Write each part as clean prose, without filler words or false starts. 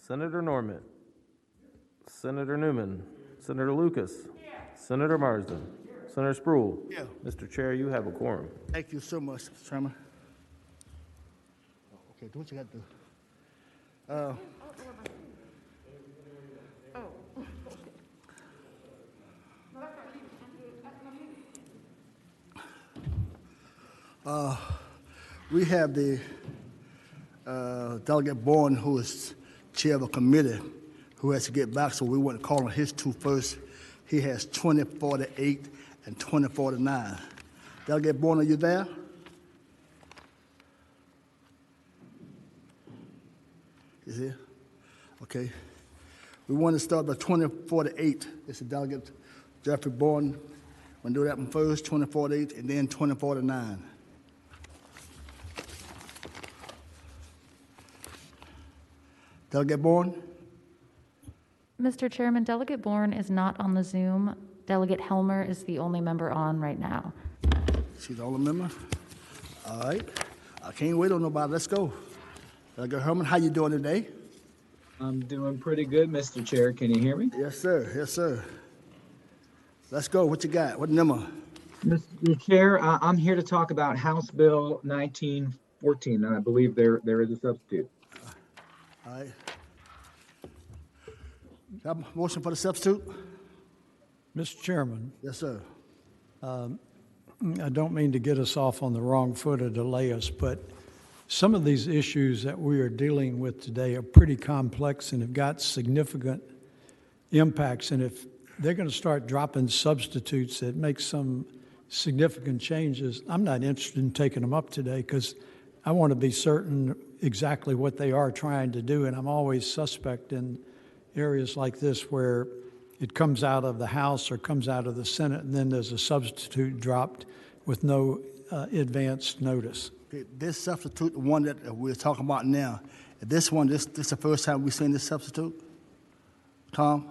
Senator Norman. Senator Newman. Senator Lucas. Senator Marsden. Senator Spruill. Yeah. Mr. Chair, you have a quorum. Thank you so much, Mr. Chairman. Okay, do what you got to do. We have the Delegate Bourne, who is chair of a committee, who has to get back, so we want to call on his two first. He has 2048 and 2049. Delegate Bourne, are you there? Is he? Okay. We want to start by 2048. It's the Delegate Jeffrey Bourne. We're going to do that one first, 2048, and then 2049. Delegate Bourne? Mr. Chairman, Delegate Bourne is not on the Zoom. Delegate Helmer is the only member on right now. She's the only member? All right. I can't wait on nobody. Let's go. Delegate Herman, how you doing today? I'm doing pretty good, Mr. Chair. Can you hear me? Yes, sir. Yes, sir. Let's go. What you got? What number? Mr. Chair, I'm here to talk about House Bill 1914, and I believe there is a substitute. All right. Have a motion for the substitute? Mr. Chairman, Yes, sir. I don't mean to get us off on the wrong foot or delay us, but some of these issues that we are dealing with today are pretty complex and have got significant impacts. And if they're going to start dropping substitutes that make some significant changes, I'm not interested in taking them up today because I want to be certain exactly what they are trying to do. And I'm always suspect in areas like this where it comes out of the House or comes out of the Senate and then there's a substitute dropped with no advance notice. Okay, this substitute, the one that we're talking about now, this one, this is the first time we've seen this substitute? Tom?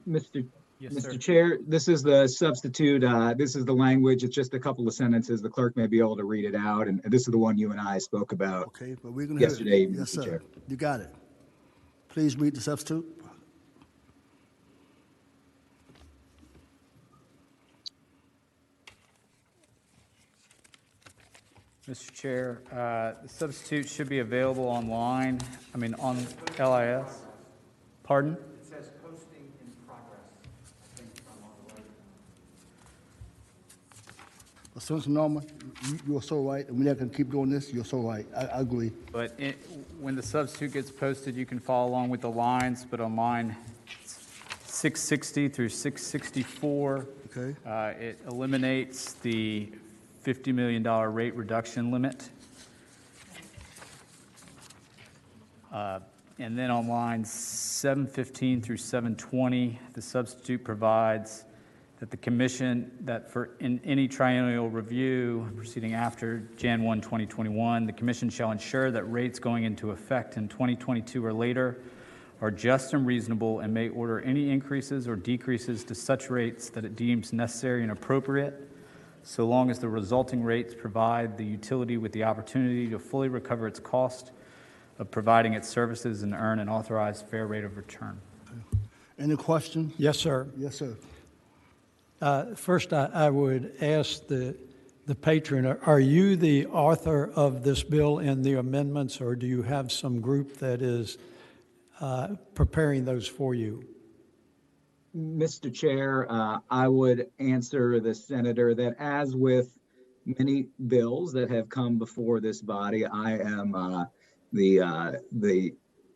Mr. Yes, Mr. sir. Chair, this is the substitute. This is the language. It's just a couple of sentences. The clerk may be able to read it out, and this is the one you and I spoke about. Okay, but we're going to hear Yesterday it. evening, Yes, Mr. sir. Chair. You got it. Please read the substitute. Mr. Chair, the substitute should be available online, on LIS. Pardon? It says posting in progress, I think, from on the right. Senator Norman, you're so right, and we're not going to keep doing this. You're so right. I agree. But when the substitute gets posted, you can follow along with the lines, but on line 660 through 664, Okay. It eliminates the $50 million rate reduction limit. And then on lines 715 through 720, the substitute provides that the commission, that in any triennial review proceeding after Jan 1, 2021, the commission shall ensure that rates going into effect in 2022 or later are just and reasonable and may order any increases or decreases to such rates that it deems necessary and appropriate, so long as the resulting rates provide the utility with the opportunity to fully recover its cost of providing its services and earn an authorized fair rate of return. Any question? Yes, sir. Yes, sir. First, I would ask the patron, are you the author of this bill and the amendments, or do you have some group that is preparing those for you? Mr. Chair, I would answer the senator that as with many bills that have come before this body, I am the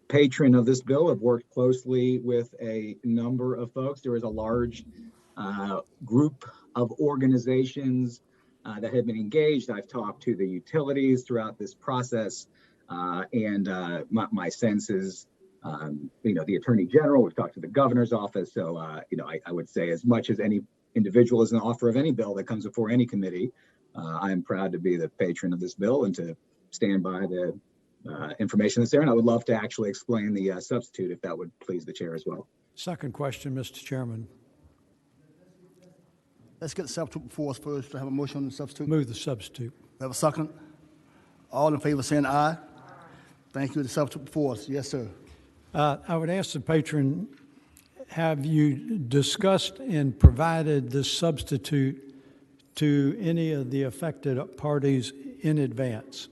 patron of this bill. I've worked closely with a number of folks. There is a large group of organizations that have been engaged. I've talked to the utilities throughout this process, and my sense is the Attorney General, we've talked to the Governor's office. So, I would say as much as any individual is an author of any bill that comes before any committee, I am proud to be the patron of this bill and to stand by the information that's there. And I would love to actually explain the substitute if that would please the chair as well. Second question, Mr. Chairman. Let's get the substitute before us first. To have a motion on the substitute. Move the substitute. We have a second. All in favor saying aye. Thank you. The substitute before us. Yes, sir. I would ask the patron, have you discussed and provided the substitute to any of the affected parties in advance?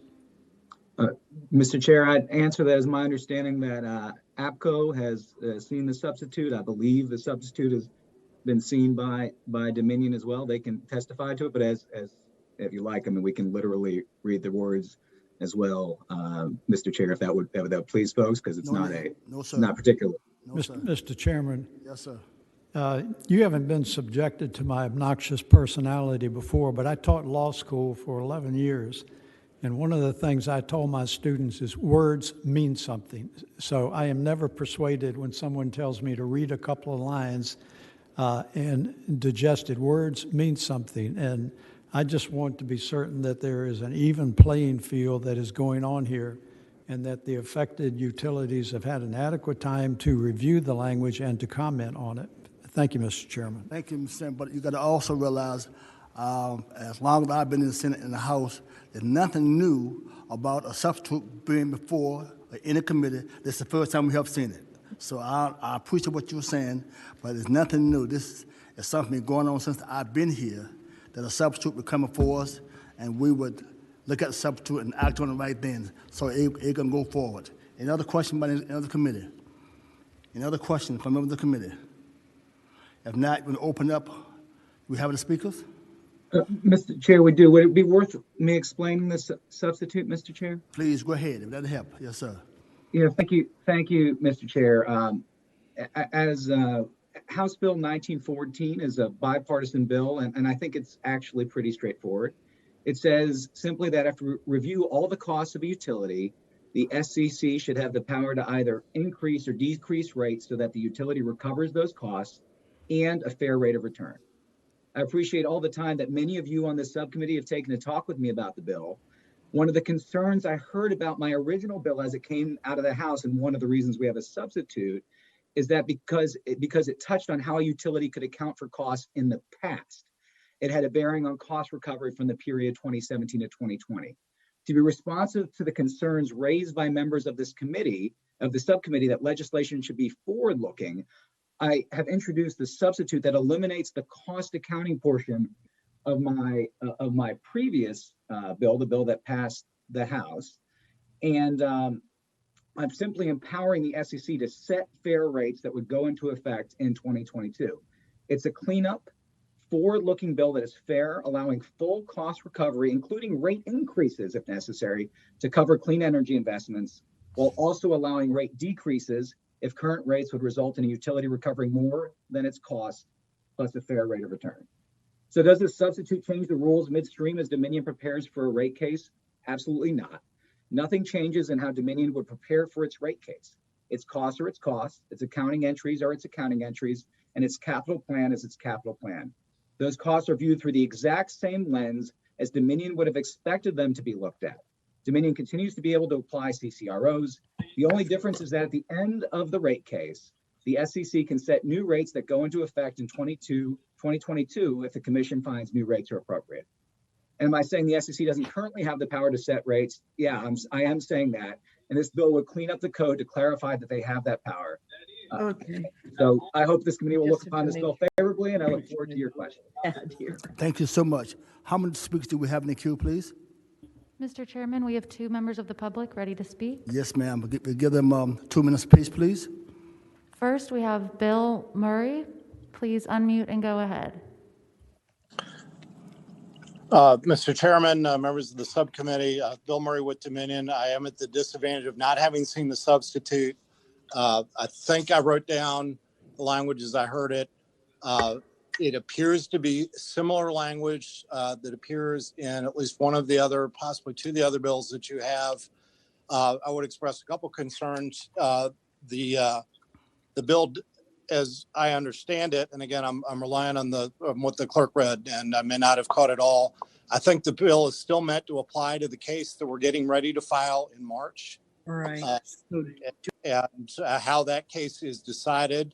Mr. Chair, I'd answer that as my understanding that APCO has seen the substitute. I believe the substitute has been seen by Dominion as well. They can testify to it, but as if you like, I mean, we can literally read the words as well, Mr. Chair, if that would please folks, because it's No, sir. not particular. No, sir. Mr. Chairman, Yes, sir. you haven't been subjected to my obnoxious personality before, but I taught law school for 11 years. And one of the things I told my students is words mean something. So I am never persuaded when someone tells me to read a couple of lines and digested. Words mean something. And I just want to be certain that there is an even playing field that is going on here and that the affected utilities have had an adequate time to review the language and to comment on it. Thank you, Mr. Chairman. Thank you, Mr. Chairman. But you got to also realize, as long as I've been in the Senate and the House, there's nothing new about a substitute being before in a committee. This is the first time we have seen it. So I appreciate what you're saying, but there's nothing new. This is something going on since I've been here, that a substitute would come before us, and we would look at the substitute and act on it right then. So it can go forward. Any other question by any other committee? Any other questions from members of the committee? If not, we're going to open up. We have the speakers? Mr. Chair, we do. Would it be worth me explaining this substitute, Mr. Chair? Please go ahead, if that'll help. Yes, sir. Yeah, thank you, Mr. Chair. As House Bill 1914 is a bipartisan bill, and I think it's actually pretty straightforward. It says simply that after review all the costs of a utility, the SCC should have the power to either increase or decrease rates so that the utility recovers those costs and a fair rate of return. I appreciate all the time that many of you on this subcommittee have taken to talk with me about the bill. One of the concerns I heard about my original bill as it came out of the House, and one of the reasons we have a substitute, is that because it touched on how a utility could account for costs in the past, it had a bearing on cost recovery from the period 2017 to 2020. To be responsive to the concerns raised by members of this committee, of the subcommittee, that legislation should be forward-looking, I have introduced the substitute that eliminates the cost accounting portion of my previous bill, the bill that passed the House, and I'm simply empowering the SEC to set fair rates that would go into effect in 2022. It's a cleanup, forward-looking bill that is fair, allowing full cost recovery, including rate increases if necessary, to cover clean energy investments, while also allowing rate decreases if current rates would result in a utility recovering more than its cost, plus a fair rate of return. So does this substitute change the rules midstream as Dominion prepares for a rate case? Absolutely not. Nothing changes in how Dominion would prepare for its rate case. Its costs are its costs, its accounting entries are its accounting entries, and its capital plan is its capital plan. Those costs are viewed through the exact same lens as Dominion would have expected them to be looked at. Dominion continues to be able to apply CCROs. The only difference is that at the end of the rate case, the SEC can set new rates that go into effect in 2022 if the commission finds new rates are appropriate. And am I saying the SEC doesn't currently have the power to set rates? Yeah, I am saying that. And this bill would clean up the code to clarify that they have that power. Okay. So I hope this committee will look Just upon this bill favorably, and I look forward to your questions. Thank you so much. How many speakers do we have in the queue, please? Mr. Chairman, we have 2 members of the public ready to speak. Yes, ma'am. We'll give them 2 minutes apiece, please. First, we have Bill Murray. Please unmute and go ahead. Mr. Chairman, members of the subcommittee, Bill Murray with Dominion. I am at the disadvantage of not having seen the substitute. I think I wrote down the language as I heard it. It appears to be similar language that appears in at least one of the other, possibly 2 of the other bills that you have. I would express a couple concerns. The bill, as I understand it, and again, I'm relying on what the clerk read, and I may not have caught it all. I think the bill is still meant to apply to the case that we're getting ready to file in March. Right. And how that case is decided.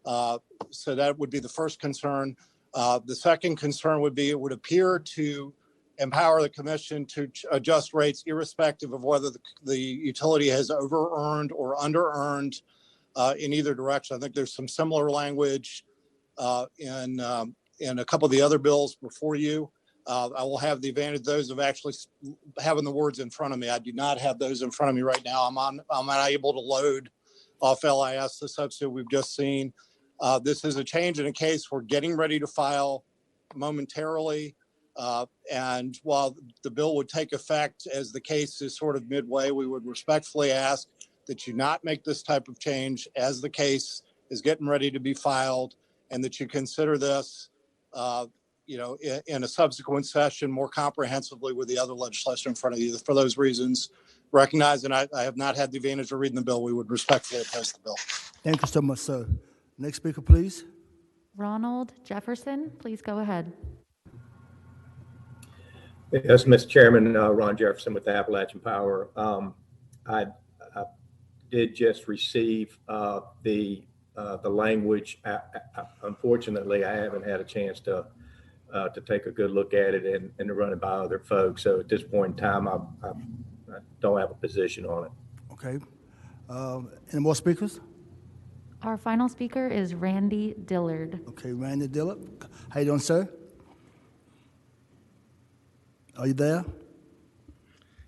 So that would be the first concern. The second concern would be it would appear to empower the commission to adjust rates irrespective of whether the utility has over-earned or under-earned in either direction. I think there's some similar language in a couple of the other bills before you. I will have the advantage of those of actually having the words in front of me. I do not have those in front of me right now. I'm unable to load off LIS the substitute we've just seen. This is a change in a case we're getting ready to file momentarily. And while the bill would take effect as the case is sort of midway, we would respectfully ask that you not make this type of change as the case is getting ready to be filed, and that you consider this, in a subsequent session more comprehensively with the other legislation in front of you. For those reasons, recognizing I have not had the advantage of reading the bill, we would respectfully oppose the bill. Thank you so much, sir. Next speaker, please. Ronald Jefferson, please go ahead. Yes, Mr. Chairman, Ron Jefferson with Appalachian Power. I did just receive the language. Unfortunately, I haven't had a chance to take a good look at it and to run it by other folks. So at this point in time, I don't have a position on it. Okay. Any more speakers? Our final speaker is Randy Dillard. Okay, Randy Dillard. How you doing, sir? Are you there?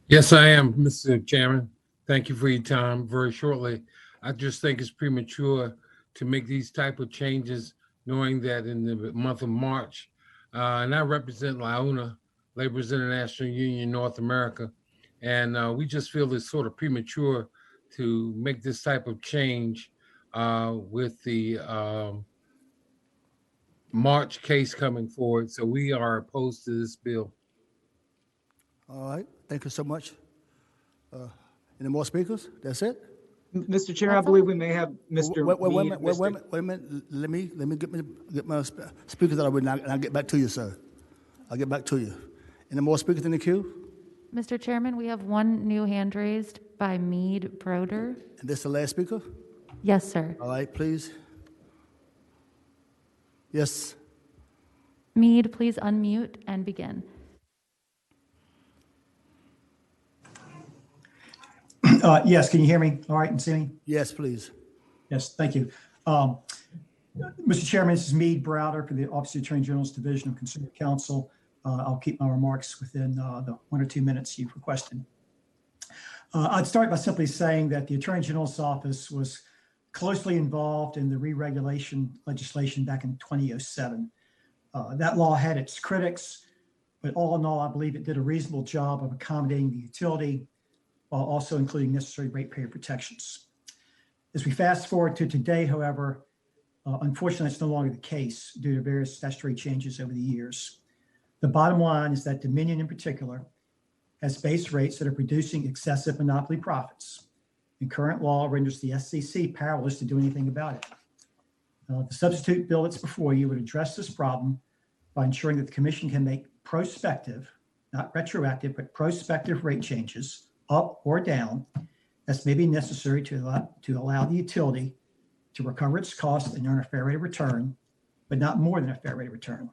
Yes, I am, Mr. Chairman. Thank you for your time. Very shortly, I just think it's premature to make these type of changes, knowing that in the month of March, and I represent LIUNA, Laborers International Union North America, and we just feel it's sort of premature to make this type of change with the March case coming forward. So we are opposed to this bill. All right. Thank you so much. Any more speakers? That's it? Mr. Chair, I believe we may have Mr. Wait Mead, a minute. Let me get my speakers out of it, and I'll get back to you, sir. I'll get back to you. Any more speakers in the queue? Mr. Chairman, we have one new hand raised by Mead Broder. And this the last speaker? Yes, sir. All right, please. Yes. Mead, please unmute and begin. Yes, can you hear me all right and see me? Yes, please. Yes, thank you. Mr. Chairman, this is Mead Browder for the Office of the Attorney General's Division of Consumer Counsel. I'll keep my remarks within the 1 or 2 minutes you've requested. I'd start by simply saying that the Attorney General's Office was closely involved in the re-regulation legislation back in 2007. That law had its critics, but all in all, I believe it did a reasonable job of accommodating the utility while also including necessary ratepayer protections. As we fast forward to today, however, unfortunately, it's no longer the case due to various statutory changes over the years. The bottom line is that Dominion in particular has base rates that are producing excessive monopoly profits, and current law renders the SCC powerless to do anything about it. The substitute bill that's before you would address this problem by ensuring that the Commission can make prospective, not retroactive, but prospective rate changes up or down as may be necessary to allow the utility to recover its costs and earn a fair rate of return, but not more than a fair rate of return.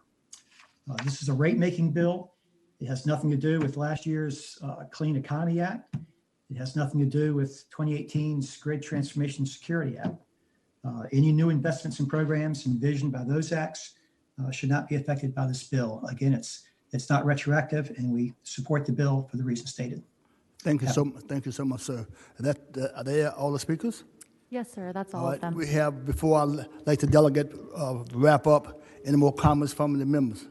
This is a rate-making bill. It has nothing to do with last year's Clean Economy Act. It has nothing to do with 2018's Grid Transformation Security Act. Any new investments and programs envisioned by those acts should not be affected by this bill. Again, it's not retroactive, and we support the bill for the reasons stated. Thank you so much, sir. Are they all the speakers? Yes, sir. That's all of them. We have, before I let the delegate wrap up, any more comments from the members?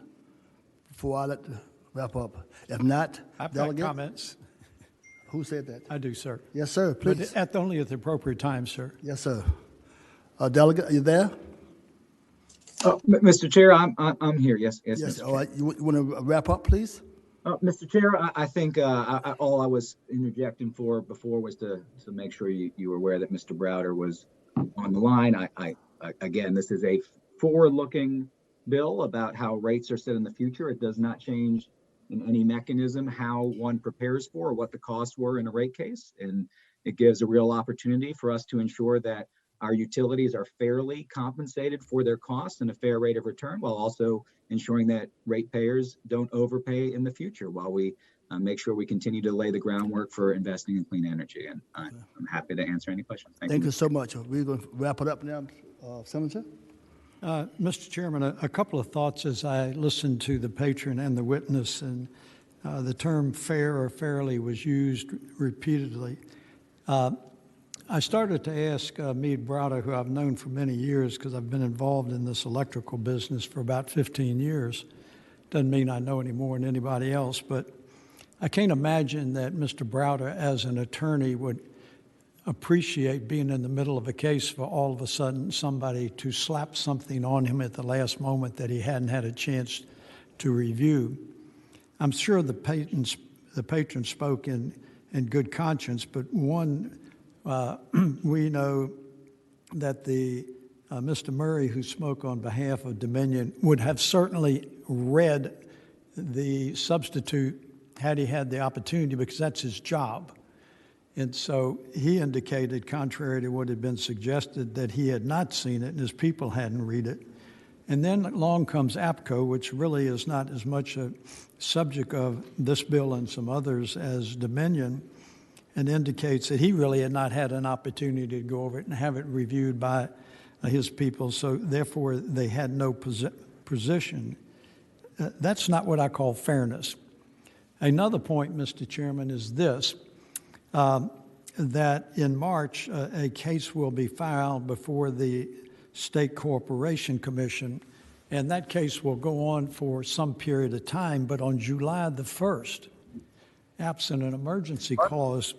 Before I let the wrap up. If not, I've delegate. got comments. Who said that? I do, sir. Yes, sir, please. But only at the appropriate time, sir. Yes, sir. Delegate, are you there? Mr. Chair, I'm here. Yes, Yes. Mr. All right. You want to wrap up, please? Mr. Chair, I think all I was interjecting for before was to make sure you were aware that Mr. Browder was on the line. Again, this is a forward-looking bill about how rates are set in the future. It does not change in any mechanism how one prepares for or what the costs were in a rate case. And it gives a real opportunity for us to ensure that our utilities are fairly compensated for their costs and a fair rate of return, while also ensuring that ratepayers don't overpay in the future, while we make sure we continue to lay the groundwork for investing in clean energy. And I'm happy to answer any questions. Thank you so much. We're going to wrap it up now, Senator. Mr. Chairman, a couple of thoughts as I listened to the patron and the witness, and the term fair or fairly was used repeatedly. I started to ask Meade Browder, who I've known for many years because I've been involved in this electrical business for about 15 years. Doesn't mean I know any more than anybody else, but I can't imagine that Mr. Browder, as an attorney, would appreciate being in the middle of a case for all of a sudden somebody to slap something on him at the last moment that he hadn't had a chance to review. I'm sure the patron spoke in good conscience, but one, we know that Mr. Murray, who spoke on behalf of Dominion, would have certainly read the substitute had he had the opportunity, because that's his job. And so he indicated, contrary to what had been suggested, that he had not seen it and his people hadn't read it. And then along comes APCO, which really is not as much a subject of this bill and some others as Dominion, and indicates that he really had not had an opportunity to go over it and have it reviewed by his people. So therefore, they had no position. That's not what I call fairness. Another point, Mr. Chairman, is this, that in March, a case will be filed before the State Corporation Commission, and that case will go on for some period of time, but on July the 1st, absent an emergency clause,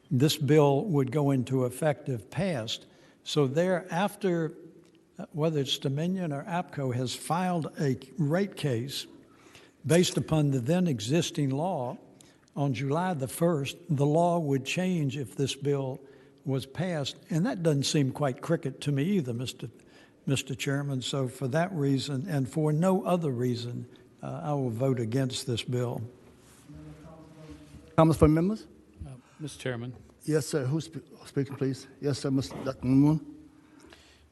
this bill would go into effect if passed. So thereafter, whether it's Dominion or APCO, has filed a rate case based upon the then existing law. On July the 1st, the law would change if this bill was passed, and that doesn't seem quite cricket to me either, Mr. Chairman. So for that reason, and for no other reason, I will vote against this bill. Comments from members? Mr. Chairman. Yes, sir. Who's speaking, please? Yes, sir, Mr. Dr. Moon.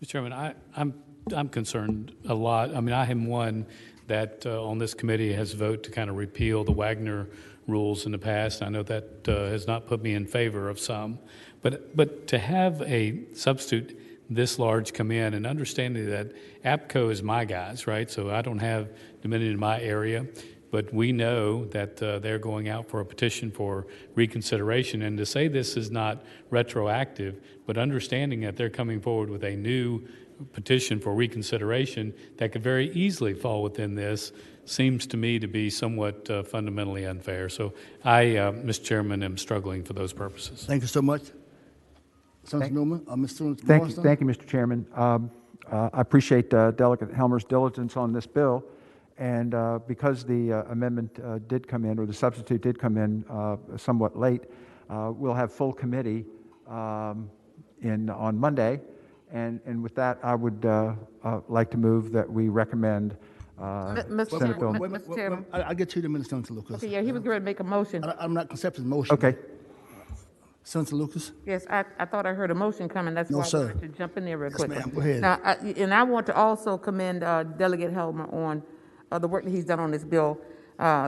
Mr. Chairman, I'm concerned a lot. I mean, I am one that on this committee has voted to kind of repeal the Wagner rules in the past. I know that has not put me in favor of some, but to have a substitute this large come in and understanding that APCO is my guys, right? So I don't have Dominion in my area, but we know that they're going out for a petition for reconsideration. And to say this is not retroactive, but understanding that they're coming forward with a new petition for reconsideration that could very easily fall within this seems to me to be somewhat fundamentally unfair. So I, Mr. Chairman, am struggling for those purposes. Thank you so much. Senator Newman, Mr. Thank Morrison. you, Mr. Chairman. I appreciate Delegate Helmer's diligence on this bill, and because the amendment did come in, or the substitute did come in somewhat late, we'll have full committee on Monday, and with that, I would like to move that we recommend Senate Bill. Mr. Chairman. I'll get you in a minute, Senator Lucas. Okay, yeah, he was going to make a motion. I'm not accepting the motion. Okay. Senator Lucas? Yes, I thought I heard a motion coming. That's No, why I sir. wanted to jump in there real Yes, quick. ma'am. Go ahead. Now, I want to also commend Delegate Helmer on the work that he's done on this bill.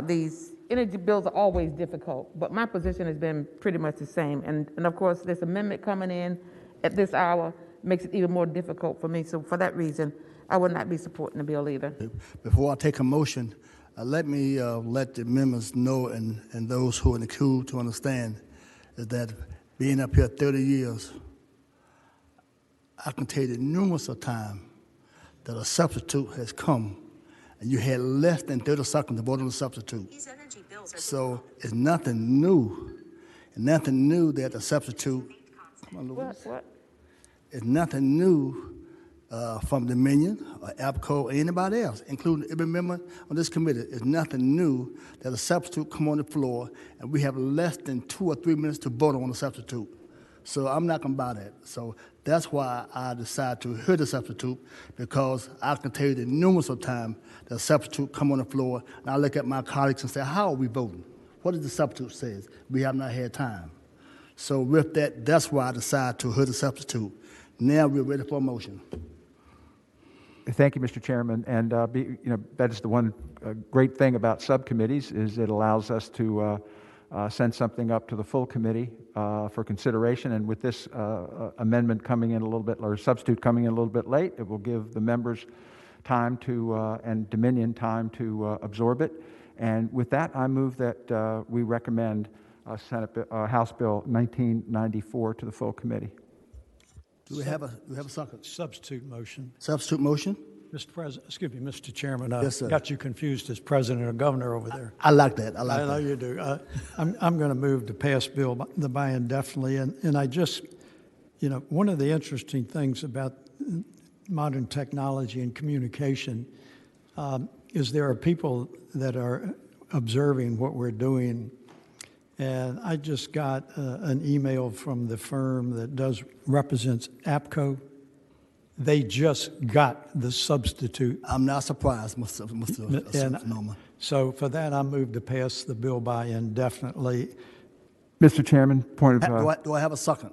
These energy bills are always difficult, but my position has been pretty much the same. And of course, this amendment coming in at this hour makes it even more difficult for me. So for that reason, I would not be supporting the bill either. Before I take a motion, let me let the members know and those who are in the queue to understand is that being up here 30 years, I can tell you numerous of times that a substitute has come and you had less than 30 seconds to vote on the substitute. So it's nothing new. And nothing new that the substitute, come on, Louise. What? It's nothing new from Dominion or APCO or anybody else, including every member on this committee. It's nothing new that a substitute come on the floor and we have less than 2 or 3 minutes to vote on the substitute. So I'm not going to buy that. So that's why I decided to hear the substitute, because I can tell you the numerous of times that a substitute come on the floor and I look at my colleagues and say, how are we voting? What does the substitute say? We have not had time. So with that, that's why I decided to hear the substitute. Now we're ready for a motion. Thank you, Mr. Chairman. And that is the one great thing about subcommittees is it allows us to send something up to the full committee for consideration. And with this amendment coming in a little bit, or substitute coming in a little bit late, it will give the members time to and Dominion time to absorb it. And with that, I move that we recommend House Bill 1994 to the full committee. Do we have a second? Substitute motion. Substitute motion? Mr. President, excuse me, Mr. Chairman, Yes, sir. got you confused as president or governor over there. I like that. I like I know that. you do. I'm going to move to pass bill by indefinitely, and I just, one of the interesting things about modern technology and communication is there are people that are observing what we're doing. And I just got an email from the firm that represents APCO. They just got the substitute. I'm not surprised, Mr. Norman. So for that, I move to pass the bill by indefinitely. Mr. Chairman, point of... Do I have a second?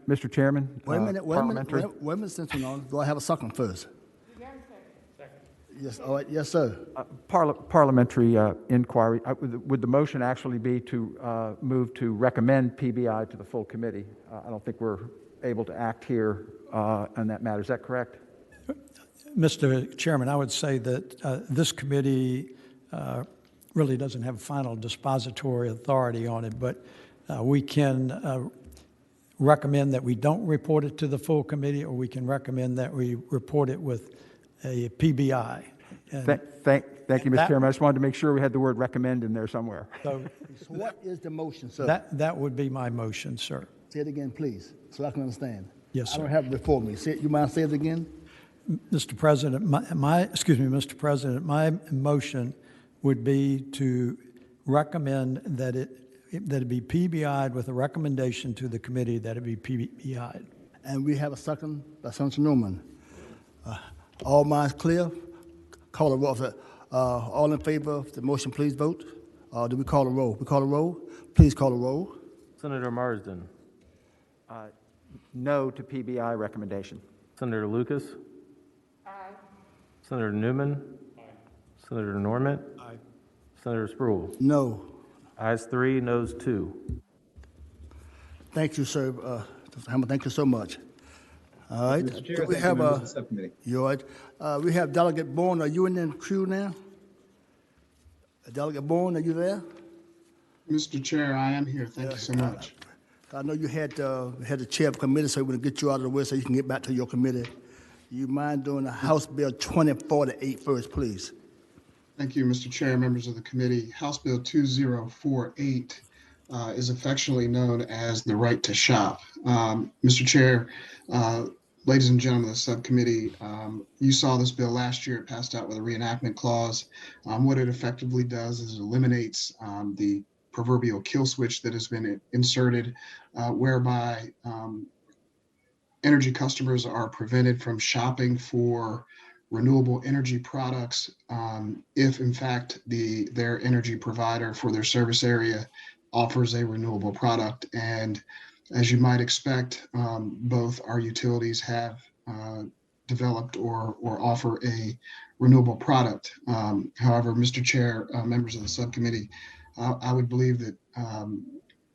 Mr. Chairman? Wait a minute, wait a minute, parliamentary. wait a minute, Senator Norman. Do I have a second first? Yes, all right, yes, sir. Parliamentary inquiry. Would the motion actually be to move to recommend PBI to the full committee? I don't think we're able to act here on that matter. Is that correct? Mr. Chairman, I would say that this committee really doesn't have final dispository authority on it, but we can recommend that we don't report it to the full committee, or we can recommend that we report it with a PBI. Thank you, Mr. Chairman. I just wanted to make sure we had the word recommend in there somewhere. So what is the motion, sir? That would be my motion, sir. Say it again, please, so I can understand. Yes, sir. I don't have it before me. You mind say it again? Mr. President, Mr. President, my motion would be to recommend that it be PBI'd with a recommendation to the committee that it be PBI'd. And we have a second by Senator Newman. All minds clear? Call a roll. All in favor of the motion, please vote. Do we call a roll? We call a roll? Please call a roll. Senator Marsden. No to PBI recommendation. Senator Lucas. Aye. Senator Newman. Aye. Senator Norman. Aye. Senator Spruill. No. Ayes 3, noes 2. Thank you, sir. Mr. Hammer, thank you so much. All right. Mr. Chair, Do we thank you, have members of the subcommittee. You're right. We have Delegate Bourne. Are you in the queue now? Delegate Bourne, are you there? Mr. Chair, I am here. Thank you so much. I know you had the chair of the committee, so we're going to get you out of the way so you can get back to your committee. You mind doing the House Bill 2048 first, please? Thank you, Mr. Chair, members of the committee. House Bill 2048 is affectionately known as the right to shop. Mr. Chair, ladies and gentlemen of the subcommittee, you saw this bill last year. It passed out with a reenactment clause. What it effectively does is it eliminates the proverbial kill switch that has been inserted, whereby energy customers are prevented from shopping for renewable energy products if, in fact, their energy provider for their service area offers a renewable product. And as you might expect, both our utilities have developed or offer a renewable product. However, Mr. Chair, members of the subcommittee, I would believe that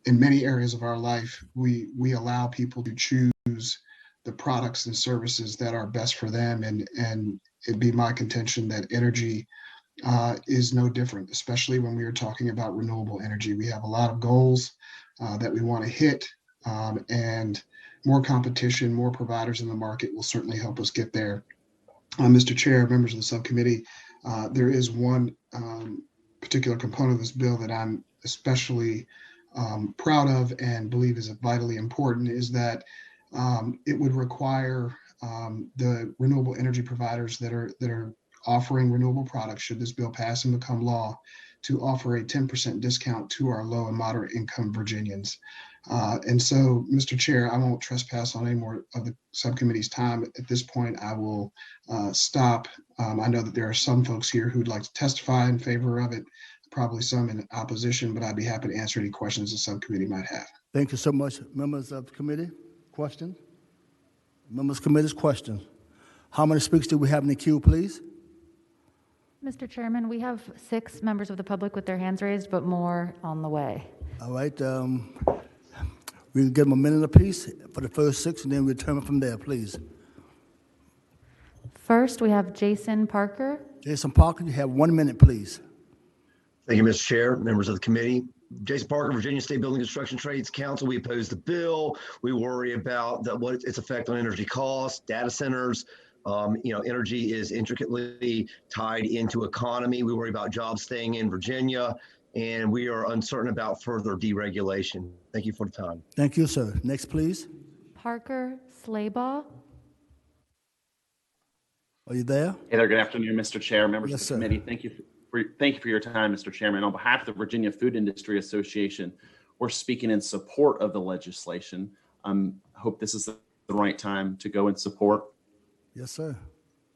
in many areas of our life, we allow people to choose the products and services that are best for them. And it'd be my contention that energy is no different, especially when we are talking about renewable energy. We have a lot of goals that we want to hit, and more competition, more providers in the market will certainly help us get there. Mr. Chair, members of the subcommittee, there is one particular component of this bill that I'm especially proud of and believe is vitally important, is that it would require the renewable energy providers that are offering renewable products, should this bill pass and become law, to offer a 10% discount to our low and moderate income Virginians. And so, Mr. Chair, I won't trespass on any more of the subcommittee's time. At this point, I will stop. I know that there are some folks here who'd like to testify in favor of it, probably some in opposition, but I'd be happy to answer any questions the subcommittee might have. Thank you so much, members of the committee. Question? Members committee's questions. How many speakers do we have in the queue, please? Mr. Chairman, we have 6 members of the public with their hands raised, but more on the way. All right, we can give them a minute apiece for the first 6, and then we'll turn it from there, please. First, we have Jason Parker. Jason Parker, you have 1 minute, please. Thank you, Mr. Chair, members of the committee. Jason Parker, Virginia State Building Construction Trades Council. We oppose the bill. We worry about what its effect on energy costs, data centers. Energy is intricately tied into economy. We worry about jobs staying in Virginia, and we are uncertain about further deregulation. Thank you for the time. Thank you, sir. Next, please. Parker Slaybaugh. Are you there? Hey there. Good afternoon, Mr. Chair, members Yes, of the sir. committee. Thank you for your time, Mr. Chairman. On behalf of the Virginia Food Industry Association, we're speaking in support of the legislation. I hope this is the right time to go and support. Yes, sir.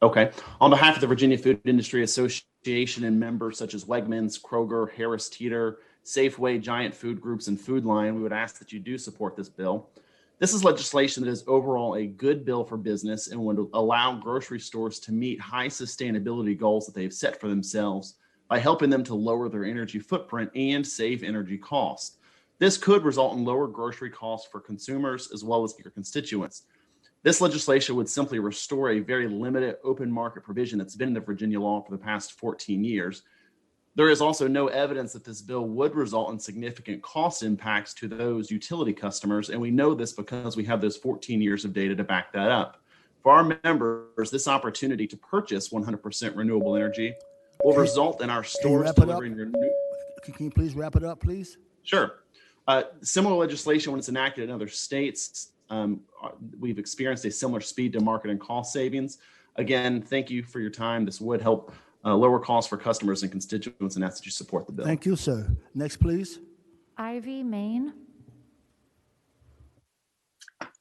Okay. On behalf of the Virginia Food Industry Association and members such as Wegmans, Kroger, Harris Teeter, Safeway, Giant Food Groups, and Food Lion, we would ask that you do support this bill. This is legislation that is overall a good bill for business and would allow grocery stores to meet high sustainability goals that they've set for themselves by helping them to lower their energy footprint and save energy costs. This could result in lower grocery costs for consumers as well as your constituents. This legislation would simply restore a very limited open market provision that's been in the Virginia law for the past 14 years. There is also no evidence that this bill would result in significant cost impacts to those utility customers, and we know this because we have those 14 years of data to back that up. For our members, this opportunity to purchase 100% renewable energy will result in our stores delivering Can you please wrap it up, please? Sure. Similar legislation, when it's enacted in other states, we've experienced a similar speed to market and cost savings. Again, thank you for your time. This would help lower costs for customers and constituents, and ask that you support the bill. Thank you, sir. Next, please. Ivy Main.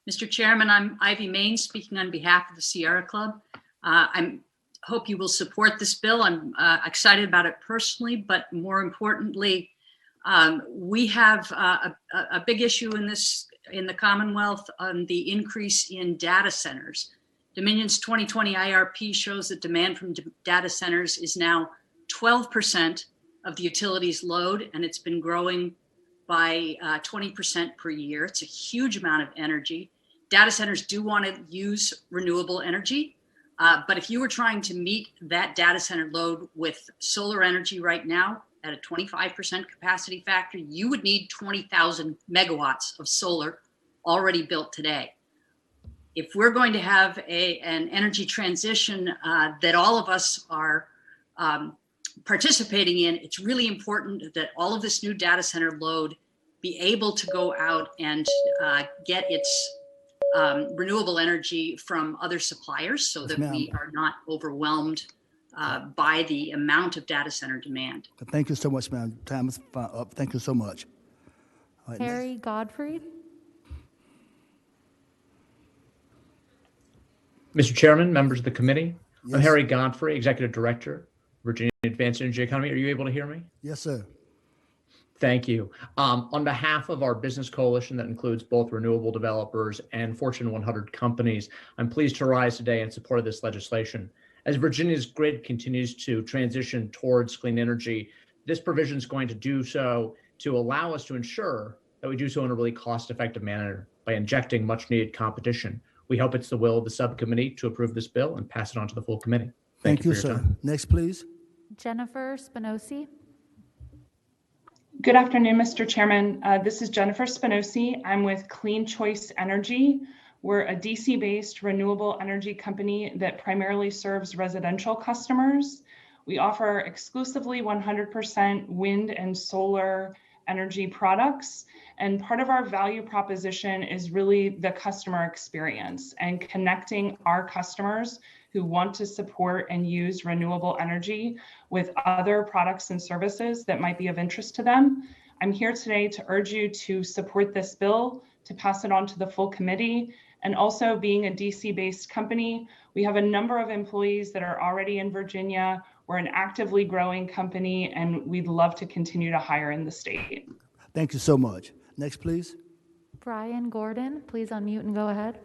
Mr. Chairman, I'm Ivy Main, speaking on behalf of the Sierra Club. I hope you will support this bill. I'm excited about it personally, but more importantly, we have a big issue in the Commonwealth on the increase in data centers. Dominion's 2020 IRP shows that demand from data centers is now 12% of the utilities load, and it's been growing by 20% per year. It's a huge amount of energy. Data centers do want to use renewable energy, but if you were trying to meet that data center load with solar energy right now at a 25% capacity factor, you would need 20,000 megawatts of solar already built today. If we're going to have an energy transition that all of us are participating in, it's really important that all of this new data center load be able to go out and get its renewable energy from other suppliers so that we are not overwhelmed by the amount of data center demand. Thank you so much, ma'am. Time is up. Thank you so much. All right, Harry Godfrey. Mr. Chairman, members of the committee, Yes. I'm Harry Godfrey, Executive Director, Virginia Advanced Energy Economy. Are you able to hear me? Yes, sir. Thank you. On behalf of our business coalition that includes both renewable developers and Fortune 100 companies, I'm pleased to rise today in support of this legislation. As Virginia's grid continues to transition towards clean energy, this provision is going to do so to allow us to ensure that we do so in a really cost-effective manner by injecting much-needed competition. We hope it's the will of the subcommittee to approve this bill and pass it on to the full committee. Thank you, for your sir. time. Next, please. Jennifer Spinosi. Good afternoon, Mr. Chairman. This is Jennifer Spinosi. I'm with Clean Choice Energy. We're a DC-based renewable energy company that primarily serves residential customers. We offer exclusively 100% wind and solar energy products. And part of our value proposition is really the customer experience and connecting our customers who want to support and use renewable energy with other products and services that might be of interest to them. I'm here today to urge you to support this bill, to pass it on to the full committee. And also, being a DC-based company, we have a number of employees that are already in Virginia. We're an actively growing company, and we'd love to continue to hire in the state. Thank you so much. Next, please. Brian Gordon, please unmute and go ahead.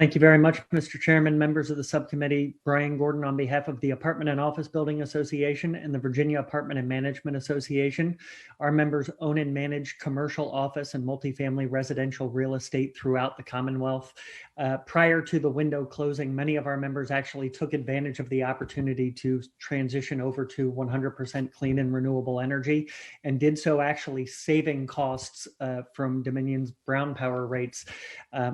Thank you very much, Mr. Chairman, members of the subcommittee. Brian Gordon on behalf of the Apartment and Office Building Association and the Virginia Apartment and Management Association. Our members own and manage commercial office and multifamily residential real estate throughout the Commonwealth. Prior to the window closing, many of our members actually took advantage of the opportunity to transition over to 100% clean and renewable energy, and did so actually saving costs from Dominion's brown power rates.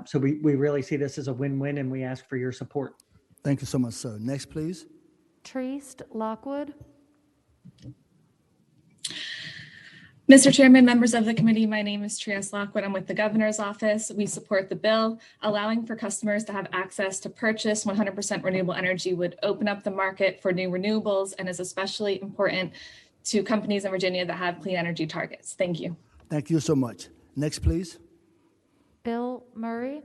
So we really see this as a win-win, and we ask for your support. Thank you so much, sir. Next, please. Trist Lockwood. Mr. Chairman, members of the committee, my name is Trias Lockwood. I'm with the Governor's Office. We support the bill. Allowing for customers to have access to purchase 100% renewable energy would open up the market for new renewables and is especially important to companies in Virginia that have clean energy targets. Thank you. Thank you so much. Next, please. Bill Murray.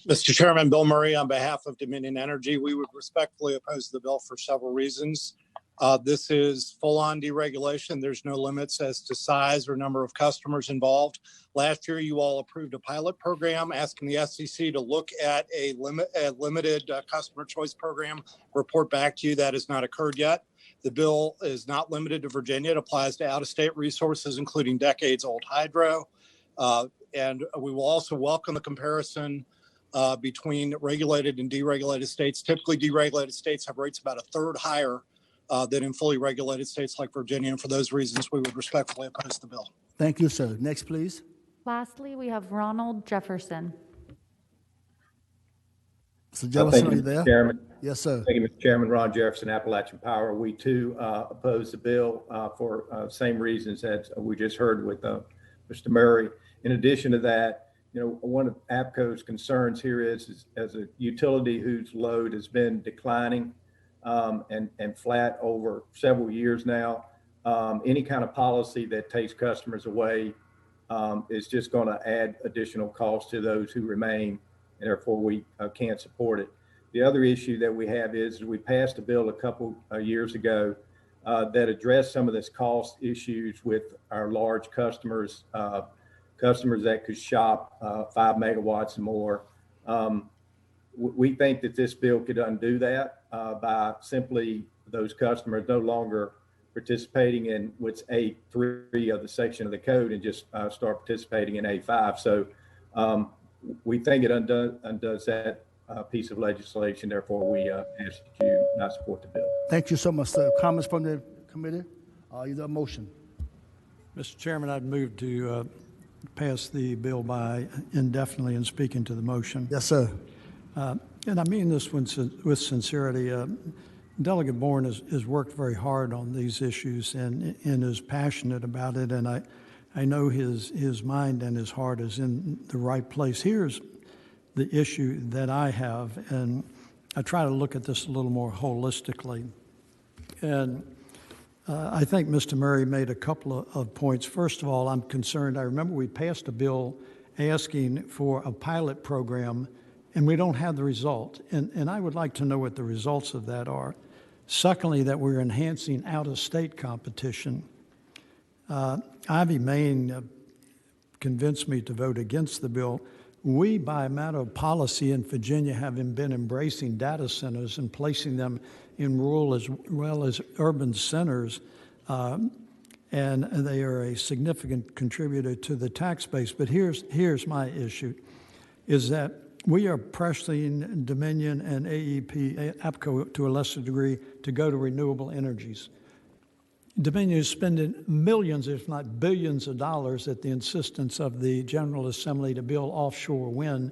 Mr. Chairman, Bill Murray on behalf of Dominion Energy. We would respectfully oppose the bill for several reasons. This is full-on deregulation. There's no limits as to size or number of customers involved. Last year, you all approved a pilot program asking the SEC to look at a limited customer choice program, report back to you. That has not occurred yet. The bill is not limited to Virginia. It applies to out-of-state resources, including decades-old hydro. And we will also welcome the comparison between regulated and deregulated states. Typically, deregulated states have rates about a third higher than in fully regulated states like Virginia. And for those reasons, we would respectfully oppose the bill. Thank you, sir. Next, please. Lastly, we have Ronald Jefferson. Mr. Jefferson, are you Mr. there? Chairman. Yes, sir. Thank you, Mr. Chairman. Ron Jefferson, Appalachian Power. We too oppose the bill for same reasons that we just heard with Mr. Murray. In addition to that, one of APCO's concerns here is as a utility whose load has been declining and flat over several years now, any kind of policy that takes customers away is just going to add additional costs to those who remain, and therefore we can't support it. The other issue that we have is we passed a bill a couple years ago that addressed some of this cost issues with our large customers, customers that could shop 5 megawatts and more. We think that this bill could undo that by simply those customers no longer participating in what's A3 of the section of the code and just start participating in A5. So we think it undoes that piece of legislation. Therefore, we ask that you not support the bill. Thank you so much, sir. Comments from the committee? Either motion. Mr. Chairman, I'd move to pass the bill by indefinitely and speaking to the motion. Yes, sir. And I mean this with sincerity. Delegate Bourne has worked very hard on these issues and is passionate about it. And I know his mind and his heart is in the right place. Here's the issue that I have, and I try to look at this a little more holistically. And I think Mr. Murray made a couple of points. First of all, I'm concerned. I remember we passed a bill asking for a pilot program, and we don't have the result. And I would like to know what the results of that are. Secondly, that we're enhancing out-of-state competition. Ivy Main convinced me to vote against the bill. We, by a matter of policy in Virginia, have been embracing data centers and placing them in rural as well as urban centers, and they are a significant contributor to the tax base. But here's my issue, is that we are pressing Dominion and APCO to a lesser degree to go to renewable energies. Dominion is spending millions, if not billions of dollars at the insistence of the General Assembly to build offshore wind.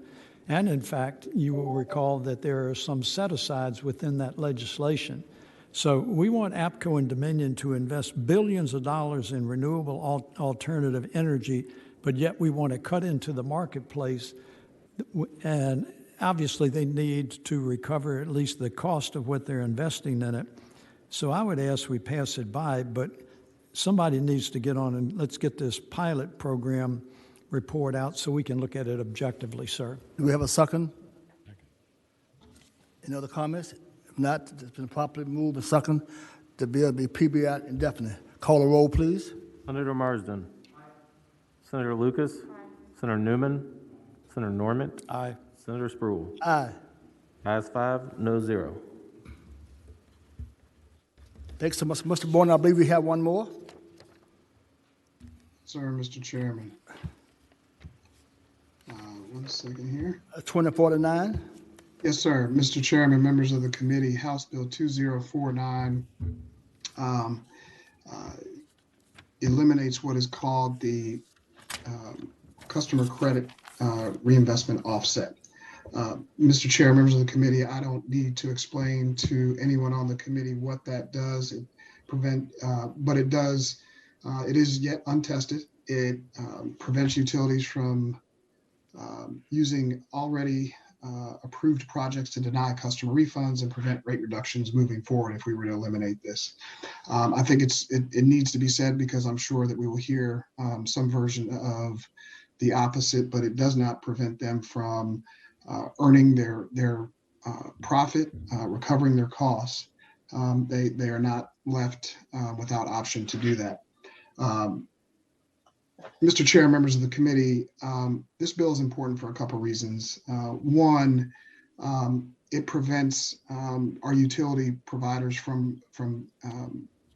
And in fact, you will recall that there are some set-asides within that legislation. So we want APCO and Dominion to invest billions of dollars in renewable alternative energy, but yet we want to cut into the marketplace. And obviously they need to recover at least the cost of what they're investing in it. So I would ask we pass it by, but somebody needs to get on and let's get this pilot program report out so we can look at it objectively, sir. Do we have a second? Any other comments? If not, it's been properly moved and second. The bill be PBI indefinite. Call a roll, please. Senator Marsden. Senator Lucas. Senator Newman. Senator Norman. Aye. Senator Spruill. Aye. Ayes 5, no 0. Thanks so much, Mr. Bourne. I believe we have one more. Sir, Mr. Chairman. 1 second here. 2049. Yes, sir. Mr. Chairman, members of the committee, House Bill 2049 eliminates what is called the customer credit reinvestment offset. Mr. Chair, members of the committee, I don't need to explain to anyone on the committee what that does. But it does. It is yet untested. It prevents utilities from using already approved projects to deny customer refunds and prevent rate reductions moving forward if we were to eliminate this. I think it needs to be said because I'm sure that we will hear some version of the opposite, but it does not prevent them from earning their profit, recovering their costs. They are not left without option to do that. Mr. Chair, members of the committee, this bill is important for a couple reasons. One, it prevents our utility providers from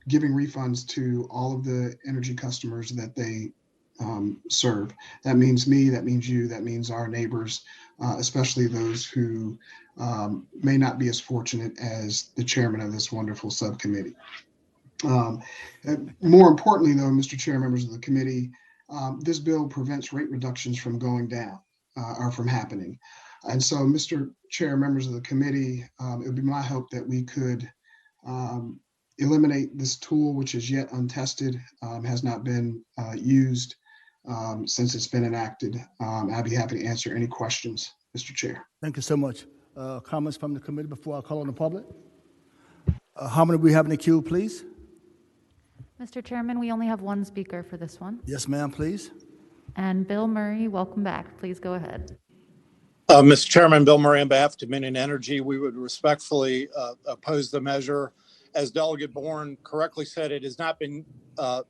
giving refunds to all of the energy customers that they serve. That means me, that means you, that means our neighbors, especially those who may not be as fortunate as the chairman of this wonderful subcommittee. More importantly, though, Mr. Chair, members of the committee, this bill prevents rate reductions from going down or from happening. And so, Mr. Chair, members of the committee, it would be my hope that we could eliminate this tool, which is yet untested, has not been used since it's been enacted. I'd be happy to answer any questions, Mr. Chair. Thank you so much. Comments from the committee before I call on the public? How many do we have in the queue, please? Mr. Chairman, we only have one speaker for this one. Yes, ma'am, please. And Bill Murray, welcome back. Please go ahead. Mr. Chairman, Bill Murray on behalf of Dominion Energy, we would respectfully oppose the measure. As Delegate Bourne correctly said, it has not been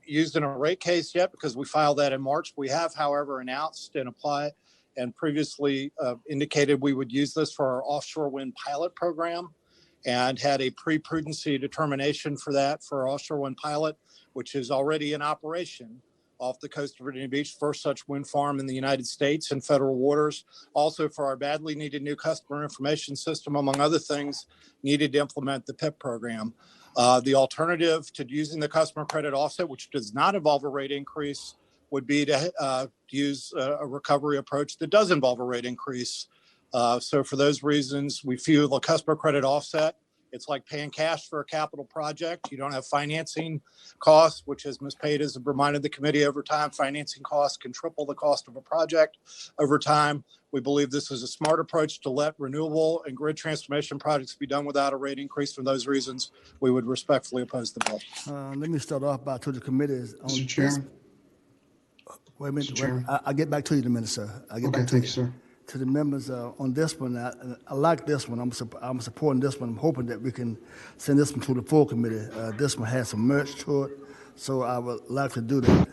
used in a rate case yet because we filed that in March. We have, however, announced and applied and previously indicated we would use this for our offshore wind pilot program and had a pre-prudency determination for that for our offshore wind pilot, which is already in operation off the coast of Virginia Beach, first such wind farm in the United States in federal waters. Also for our badly needed new customer information system, among other things, needed to implement the PIP program. The alternative to using the customer credit offset, which does not involve a rate increase, would be to use a recovery approach that does involve a rate increase. So for those reasons, we feel the customer credit offset, it's like paying cash for a capital project. You don't have financing costs, which, as Ms. Pate has reminded the committee over time, financing costs can triple the cost of a project over time. We believe this is a smart approach to let renewable and grid transformation projects be done without a rate increase. For those reasons, we would respectfully oppose the bill. Let me start off by to the committees. Mr. Chairman. Wait a minute. Mr. Chairman. I'll get back to you in a minute, sir. I'll get Okay, back to thank you. you, sir. To the members on this one, I like this one. I'm supporting this one. I'm hoping that we can send this one to the full committee. This one has some merits to it, so I would like to do that.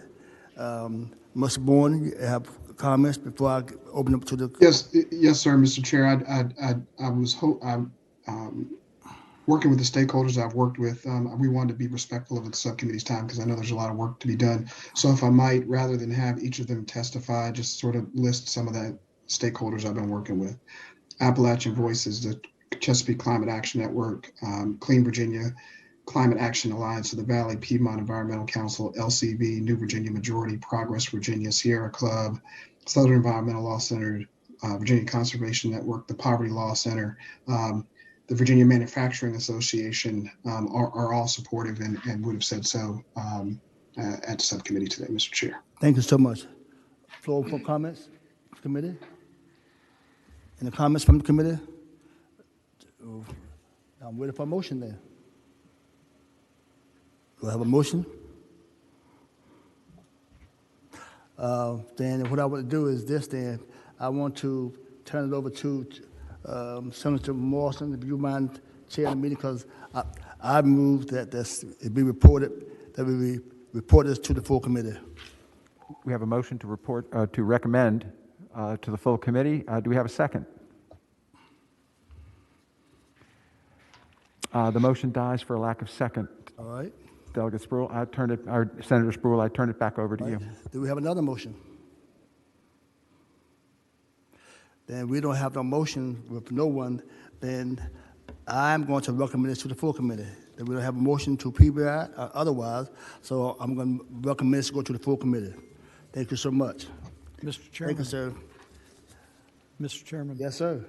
Mr. Bourne, you have comments before I open up to the... Yes, sir, Mr. Chair. I was working with the stakeholders I've worked with. We wanted to be respectful of the subcommittee's time because I know there's a lot of work to be done. So if I might, rather than have each of them testify, just sort of list some of the stakeholders I've been working with. Appalachian Voices, the Chesapeake Climate Action Network, Clean Virginia, Climate Action Alliance of the Valley, Piedmont Environmental Council, LCV, New Virginia Majority, Progress Virginia, Sierra Club, Southern Environmental Law Center, Virginia Conservation Network, the Poverty Law Center, the Virginia Manufacturing Association are all supportive and would have said so at the subcommittee today, Mr. Chair. Thank you so much. Floor for comments, committee? Any comments from the committee? I'm waiting for a motion there. Do I have a motion? Then what I want to do is this, then. I want to turn it over to Senator Morrison, if you mind chairing the meeting, because I moved that it be reported, that we report this to the full committee. We have a motion to report, to recommend to the full committee. Do we have a second? The motion dies for a lack of second. All right. Delegate Spruill, or Senator Spruill, I turn it back over to you. Do we have another motion? Then we don't have no motion with no one, then I'm going to recommend this to the full committee. Then we don't have a motion to PBI otherwise, so I'm going to recommend this to go to the full committee. Thank you so much. Mr. Chairman. Thank you, sir. Mr. Chairman. Yes, sir.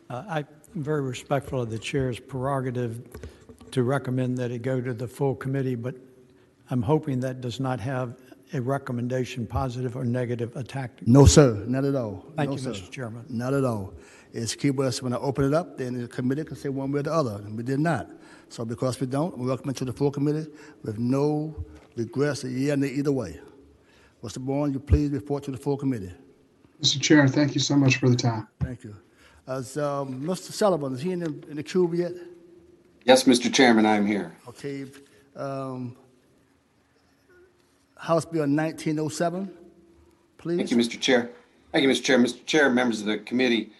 I'm very respectful of the chair's prerogative to recommend that it go to the full committee, but I'm hoping that does not have a recommendation, positive or negative, attack. No, sir, not at all. Thank No, you, sir. Mr. Chairman. Not at all. It's keep us, when I open it up, then the committee can say one way or the other, and we did not. So because we don't, we welcome it to the full committee with no regrets, yeah, and either way. Mr. Bourne, you please report to the full committee. Mr. Chair, thank you so much for the time. Thank you. Mr. Sullivan, is he in the cube yet? Yes, Mr. Chairman, I'm here. Okay. House Bill 1907, please. Thank you, Mr. Chair. Thank you, Mr. Chair. Mr. Chair, members of the committee,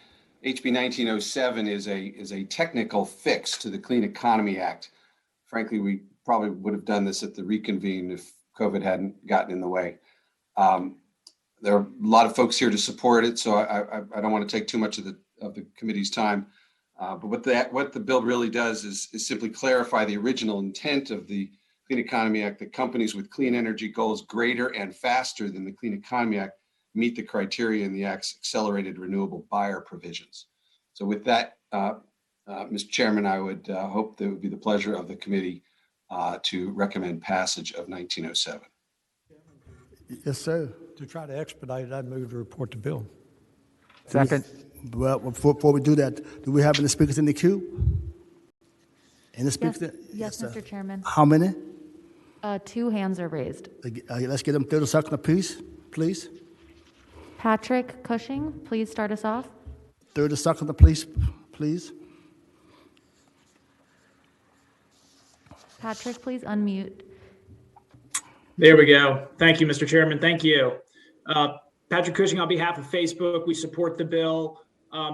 HB 1907 is a technical fix to the Clean Economy Act. Frankly, we probably would have done this at the reconvene if COVID hadn't gotten in the way. There are a lot of folks here to support it, so I don't want to take too much of the committee's time. But what the bill really does is simply clarify the original intent of the Clean Economy Act, that companies with clean energy goals greater and faster than the Clean Economy Act meet the criteria in the Act's accelerated renewable buyer provisions. So with that, Mr. Chairman, I would hope that it would be the pleasure of the committee to recommend passage of 1907. Yes, sir. To try to expedite it, I'd move to report the bill. Second. Well, before we do that, do we have any speakers in the queue? Any speakers? Yes, Mr. Chairman. How many? 2 hands are raised. Let's get them 30 seconds apiece, please. Patrick Cushing, please start us off. 30 seconds apiece, please. Patrick, please unmute. There we go. Thank you, Mr. Chairman. Thank you. Patrick Cushing, on behalf of Facebook, we support the bill.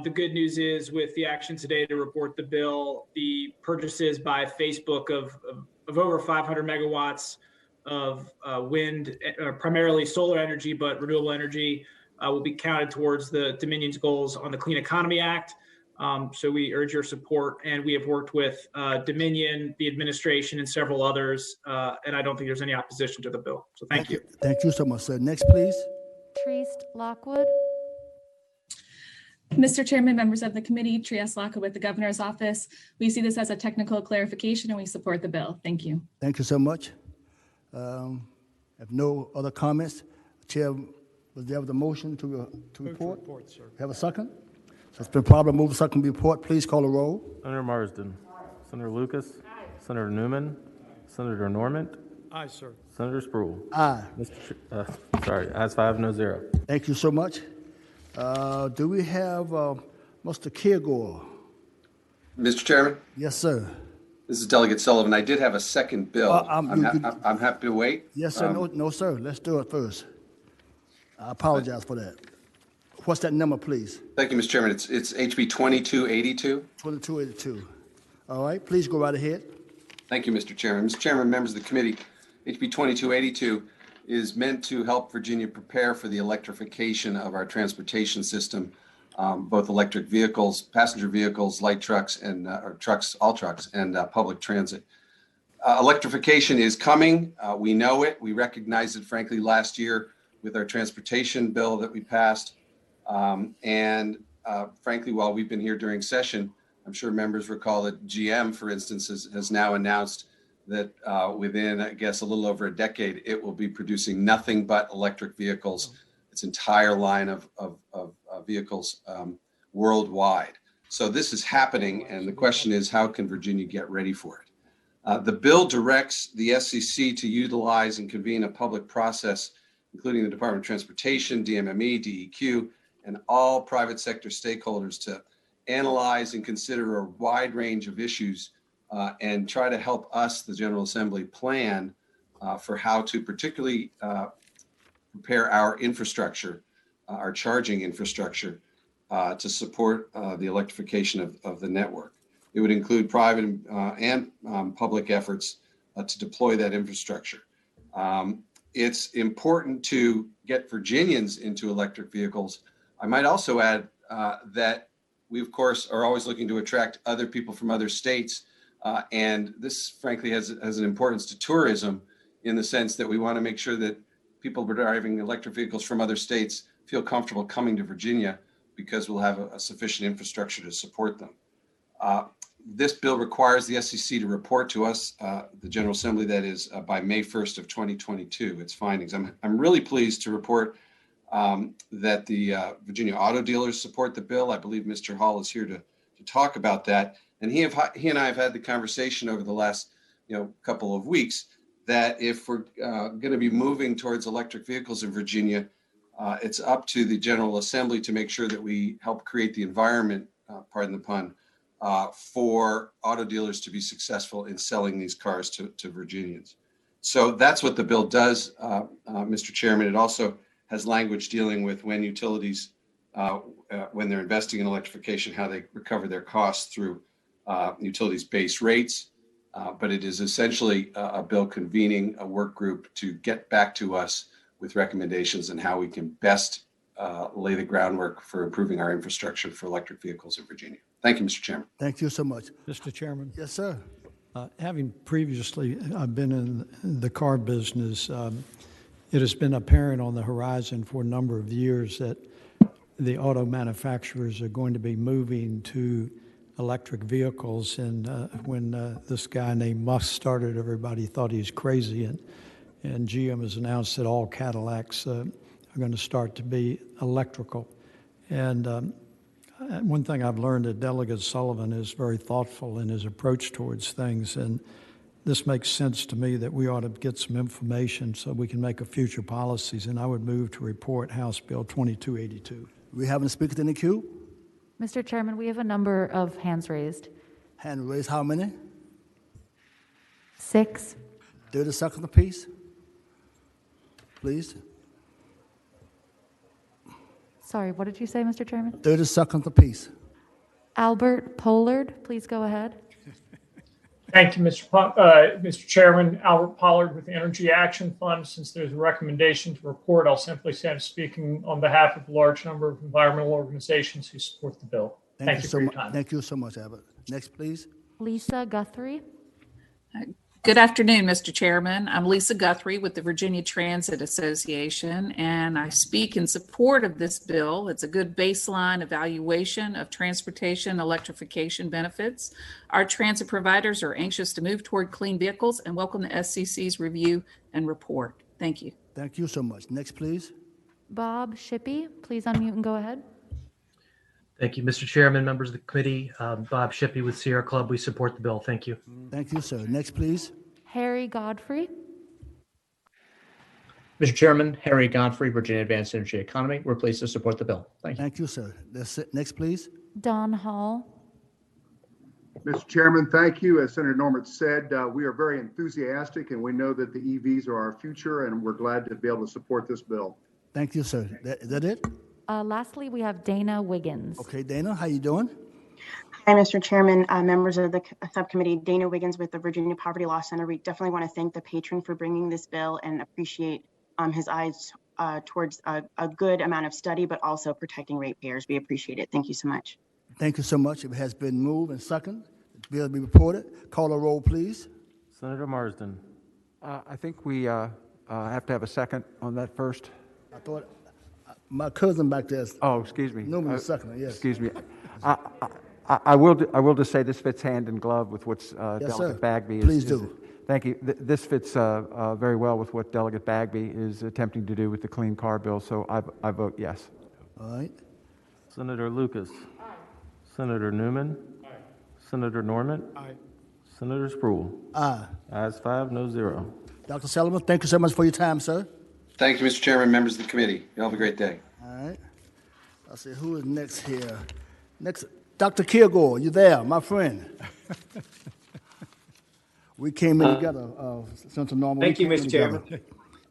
The good news is with the action today to report the bill, the purchases by Facebook of over 500 megawatts of wind, primarily solar energy, but renewable energy will be counted towards the Dominion's goals on the Clean Economy Act. So we urge your support, and we have worked with Dominion, the administration, and several others, and I don't think there's any opposition to the bill. So thank you. Thank you so much, sir. Next, please. Treast Lockwood. Mr. Chairman, members of the committee, Trias Lockwood with the Governor's Office. We see this as a technical clarification and we support the bill. Thank you. Thank you so much. If no other comments, Chair, was there the motion to report? Report, sir. Have a second? So it's been properly moved to second report. Please call the roll. Senator Marsden. Senator Lucas. Senator Newman. Senator Normand. Aye, sir. Senator Spruill. Aye. Sorry, ayes 5, no 0. Thank you so much. Do we have Mr. Kilgore? Mr. Chairman? Yes, sir. This is Delegate Sullivan. I did have a second bill. I'm happy to wait. Yes, sir. No, sir. Let's do it first. I apologize for that. What's that number, please? Thank you, Mr. Chairman. It's HB 2282. 2282. All right. Please go right ahead. Thank you, Mr. Chairman. Mr. Chairman, members of the committee, HB 2282 is meant to help Virginia prepare for the electrification of our transportation system, both electric vehicles, passenger vehicles, light trucks, and or trucks, all trucks, and public transit. Electrification is coming. We know it. We recognized it, frankly, last year with our transportation bill that we passed. Frankly, while we've been here during session, I'm sure members recall that GM, for instance, has now announced that within, I guess, a little over a decade, it will be producing nothing but electric vehicles, its entire line of vehicles worldwide. So this is happening, and the question is, how can Virginia get ready for it? The bill directs the SEC to utilize and convene a public process, including the Department of Transportation, DMME, DEQ, and all private sector stakeholders to analyze and consider a wide range of issues and try to help us, the General Assembly, plan for how to particularly prepare our infrastructure our charging infrastructure to support the electrification of the network. It would include private and public efforts to deploy that infrastructure. It's important to get Virginians into electric vehicles. I might also add that we, of course, are always looking to attract other people from other states. And this, frankly, has an importance to tourism in the sense that we want to make sure that people driving electric vehicles from other states feel comfortable coming to Virginia because we'll have a sufficient infrastructure to support them. This bill requires the SEC to report to us, the General Assembly, that is, by May 1st of 2022, its findings. I'm really pleased to report that the Virginia auto dealers support the bill. I believe Mr. Hall is here to talk about that. And he and I have had the conversation over the last couple of weeks that if we're going to be moving towards electric vehicles in Virginia, it's up to the General Assembly to make sure that we help create the environment, pardon the pun, for auto dealers to be successful in selling these cars to Virginians. So that's what the bill does, Mr. Chairman. It also has language dealing with when utilities, when they're investing in electrification, how they recover their costs through utilities base rates. But it is essentially a bill convening a work group to get back to us with recommendations on how we can best lay the groundwork for improving our infrastructure for electric vehicles in Virginia. Thank you, Mr. Chairman. Thank you so much. Mr. Chairman? Yes, sir. Having previously been in the car business, it has been apparent on the horizon for a number of years that the auto manufacturers are going to be moving to electric vehicles. And when this guy named Musk started, everybody thought he was crazy. And GM has announced that all Cadillacs are going to start to be electrical. And one thing I've learned that Delegate Sullivan is very thoughtful in his approach towards things, and this makes sense to me that we ought to get some information so we can make a future policies, and I would move to report House Bill 2282. We have a speaker in the queue? Mr. Chairman, we have a number of hands raised. Hand raised, how many? 6. 30 seconds apiece, please. Sorry, what did you say, Mr. Chairman? 30 seconds apiece. Albert Pollard, please go ahead. Thank you, Mr. Chairman. Albert Pollard with the Energy Action Fund. Since there's a recommendation to report, I'll simply say I'm speaking on behalf of a large number of environmental organizations who support the bill. Thank you for your time. Thank you so much, Albert. Next, please. Lisa Guthrie. Good afternoon, Mr. Chairman. I'm Lisa Guthrie with the Virginia Transit Association, and I speak in support of this bill. It's a good baseline evaluation of transportation electrification benefits. Our transit providers are anxious to move toward clean vehicles and welcome the SCC's review and report. Thank you. Thank you so much. Next, please. Bob Shippey, please unmute and go ahead. Thank you, Mr. Chairman, members of the committee. Bob Shippey with Sierra Club. We support the bill. Thank you. Thank you, sir. Next, please. Harry Godfrey. Mr. Chairman, Harry Godfrey, Virginia Advanced Energy Economy. We're pleased to support the bill. Thank you. Thank you, sir. That's it. Next, please. Don Hall. Mr. Chairman, thank you. As Senator Norman said, we are very enthusiastic and we know that the EVs are our future and we're glad to be able to support this bill. Thank you, sir. Is that it? Lastly, we have Dana Wiggins. Okay, Dana, how you doing? Hi, Mr. Chairman, members of the subcommittee. Dana Wiggins with the Virginia Poverty Law Center. We definitely want to thank the patron for bringing this bill and appreciate his eyes towards a good amount of study, but also protecting ratepayers. We appreciate it. Thank you so much. Thank you so much. It has been moved and second. The bill will be reported. Call a roll, please. Senator Marsden. I think we have to have a second on that first. I thought my cousin back there. Oh, excuse me. Newman is second, yes. Excuse me. I will just say this fits hand in glove with what's Delegate Bagby is. Please do. Thank you. This fits very well with what Delegate Bagby is attempting to do with the Clean Car Bill, so I vote yes. All right. Senator Lucas. Aye. Senator Newman. Aye. Senator Norman. Aye. Senator Spruill. Aye. Ayes 5, no 0. Dr. Sullivan, thank you so much for your time, sir. Thank you, Mr. Chairman, members of the committee. You all have a great day. All right. I'll see who is next here. Next, Dr. Kilgore, you there, my friend? We came in together, Central Normal. Thank you, Mr. Chairman. Can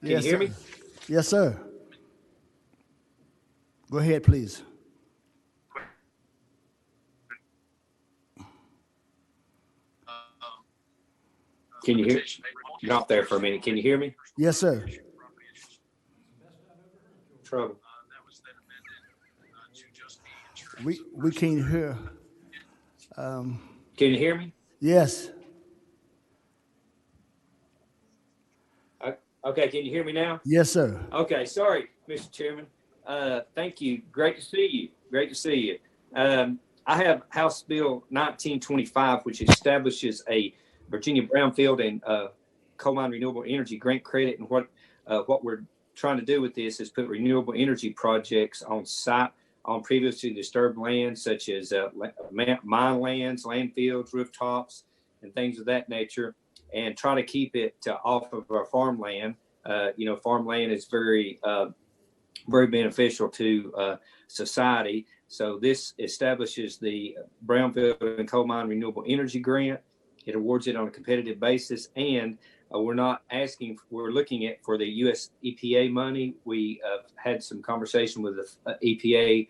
Yes, you hear me? Yes, sir. Go ahead, please. Can you hear? You're off there for a minute. Can you hear me? Yes, sir. Trouble. We can't hear. Can you hear me? Yes. Okay, can you hear me now? Yes, sir. Okay, sorry, Mr. Chairman. Thank you. Great to see you. Great to see you. I have House Bill 1925, which establishes a Virginia brownfield and coal mine renewable energy grant credit. And what we're trying to do with this is put renewable energy projects on site on previously disturbed lands, such as mine lands, landfills, rooftops, and things of that nature, and try to keep it off of our farmland. Farmland is very beneficial to society. So this establishes the Brownfield and Coal Mine Renewable Energy Grant. It awards it on a competitive basis, and we're looking at for the U.S. EPA money. We had some conversation with the EPA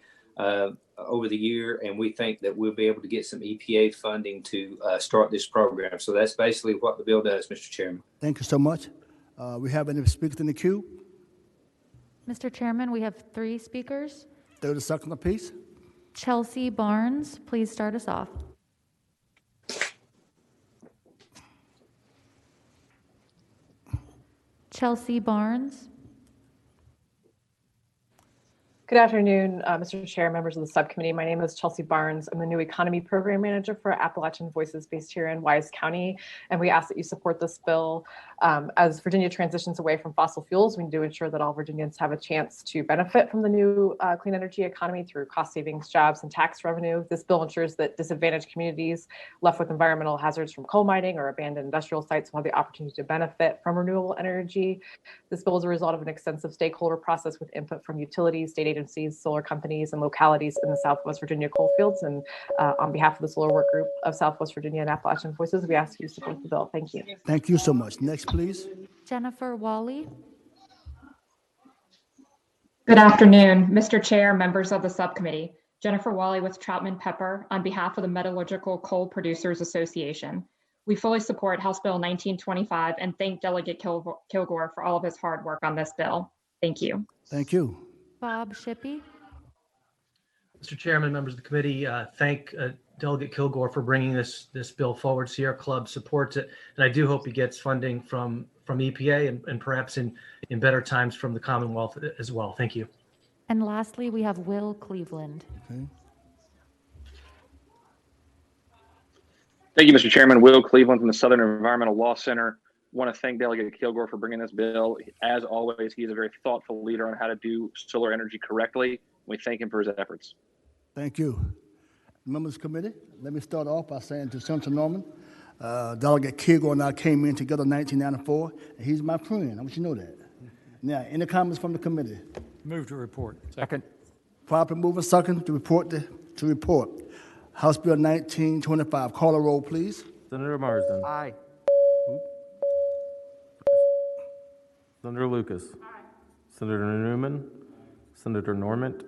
over the year, and we think that we'll be able to get some EPA funding to start this program. So that's basically what the bill does, Mr. Chairman. Thank you so much. We have any speakers in the queue? Mr. Chairman, we have 3 speakers. 30 seconds apiece. Chelsea Barnes, please start us off. Chelsea Barnes. Good afternoon, Mr. Chair, members of the subcommittee. My name is Chelsea Barnes. I'm the new economy program manager for Appalachian Voices based here in Wise County. And we ask that you support this bill. As Virginia transitions away from fossil fuels, we need to ensure that all Virginians have a chance to benefit from the new clean energy economy through cost savings, jobs, and tax revenue. This bill ensures that disadvantaged communities left with environmental hazards from coal mining or abandoned industrial sites will have the opportunity to benefit from renewable energy. This bill is a result of an extensive stakeholder process with input from utilities, state agencies, solar companies, and localities in the Southwest Virginia coal fields. And on behalf of the Solar Work Group of Southwest Virginia and Appalachian Voices, we ask you to support the bill. Thank you. Thank you so much. Next, please. Jennifer Wally. Good afternoon, Mr. Chair, members of the subcommittee. Jennifer Wally with Troutman Pepper on behalf of the Metallurgical Coal Producers Association. We fully support House Bill 1925 and thank Delegate Kilgore for all of his hard work on this bill. Thank you. Thank you. Bob Shippey. Mr. Chairman, members of the committee, thank Delegate Kilgore for bringing this bill forward. Sierra Club supports it, and I do hope he gets funding from EPA and perhaps in better times from the Commonwealth as well. Thank you. And lastly, we have Will Cleveland. Okay. Thank you, Mr. Chairman. Will Cleveland from the Southern Environmental Law Center. Want to thank Delegate Kilgore for bringing this bill. As always, he is a very thoughtful leader on how to do solar energy correctly. We thank him for his efforts. Thank you. Members of the committee, let me start off by saying to Senator Norman, Delegate Kilgore and I came in together in 1994, and he's my friend. I want you to know that. Now, any comments from the committee? Move to report. Second. Properly move a second to report. House Bill 1925. Call a roll, please. Senator Marsden. Aye. Senator Lucas. Aye. Senator Newman. Senator Normant.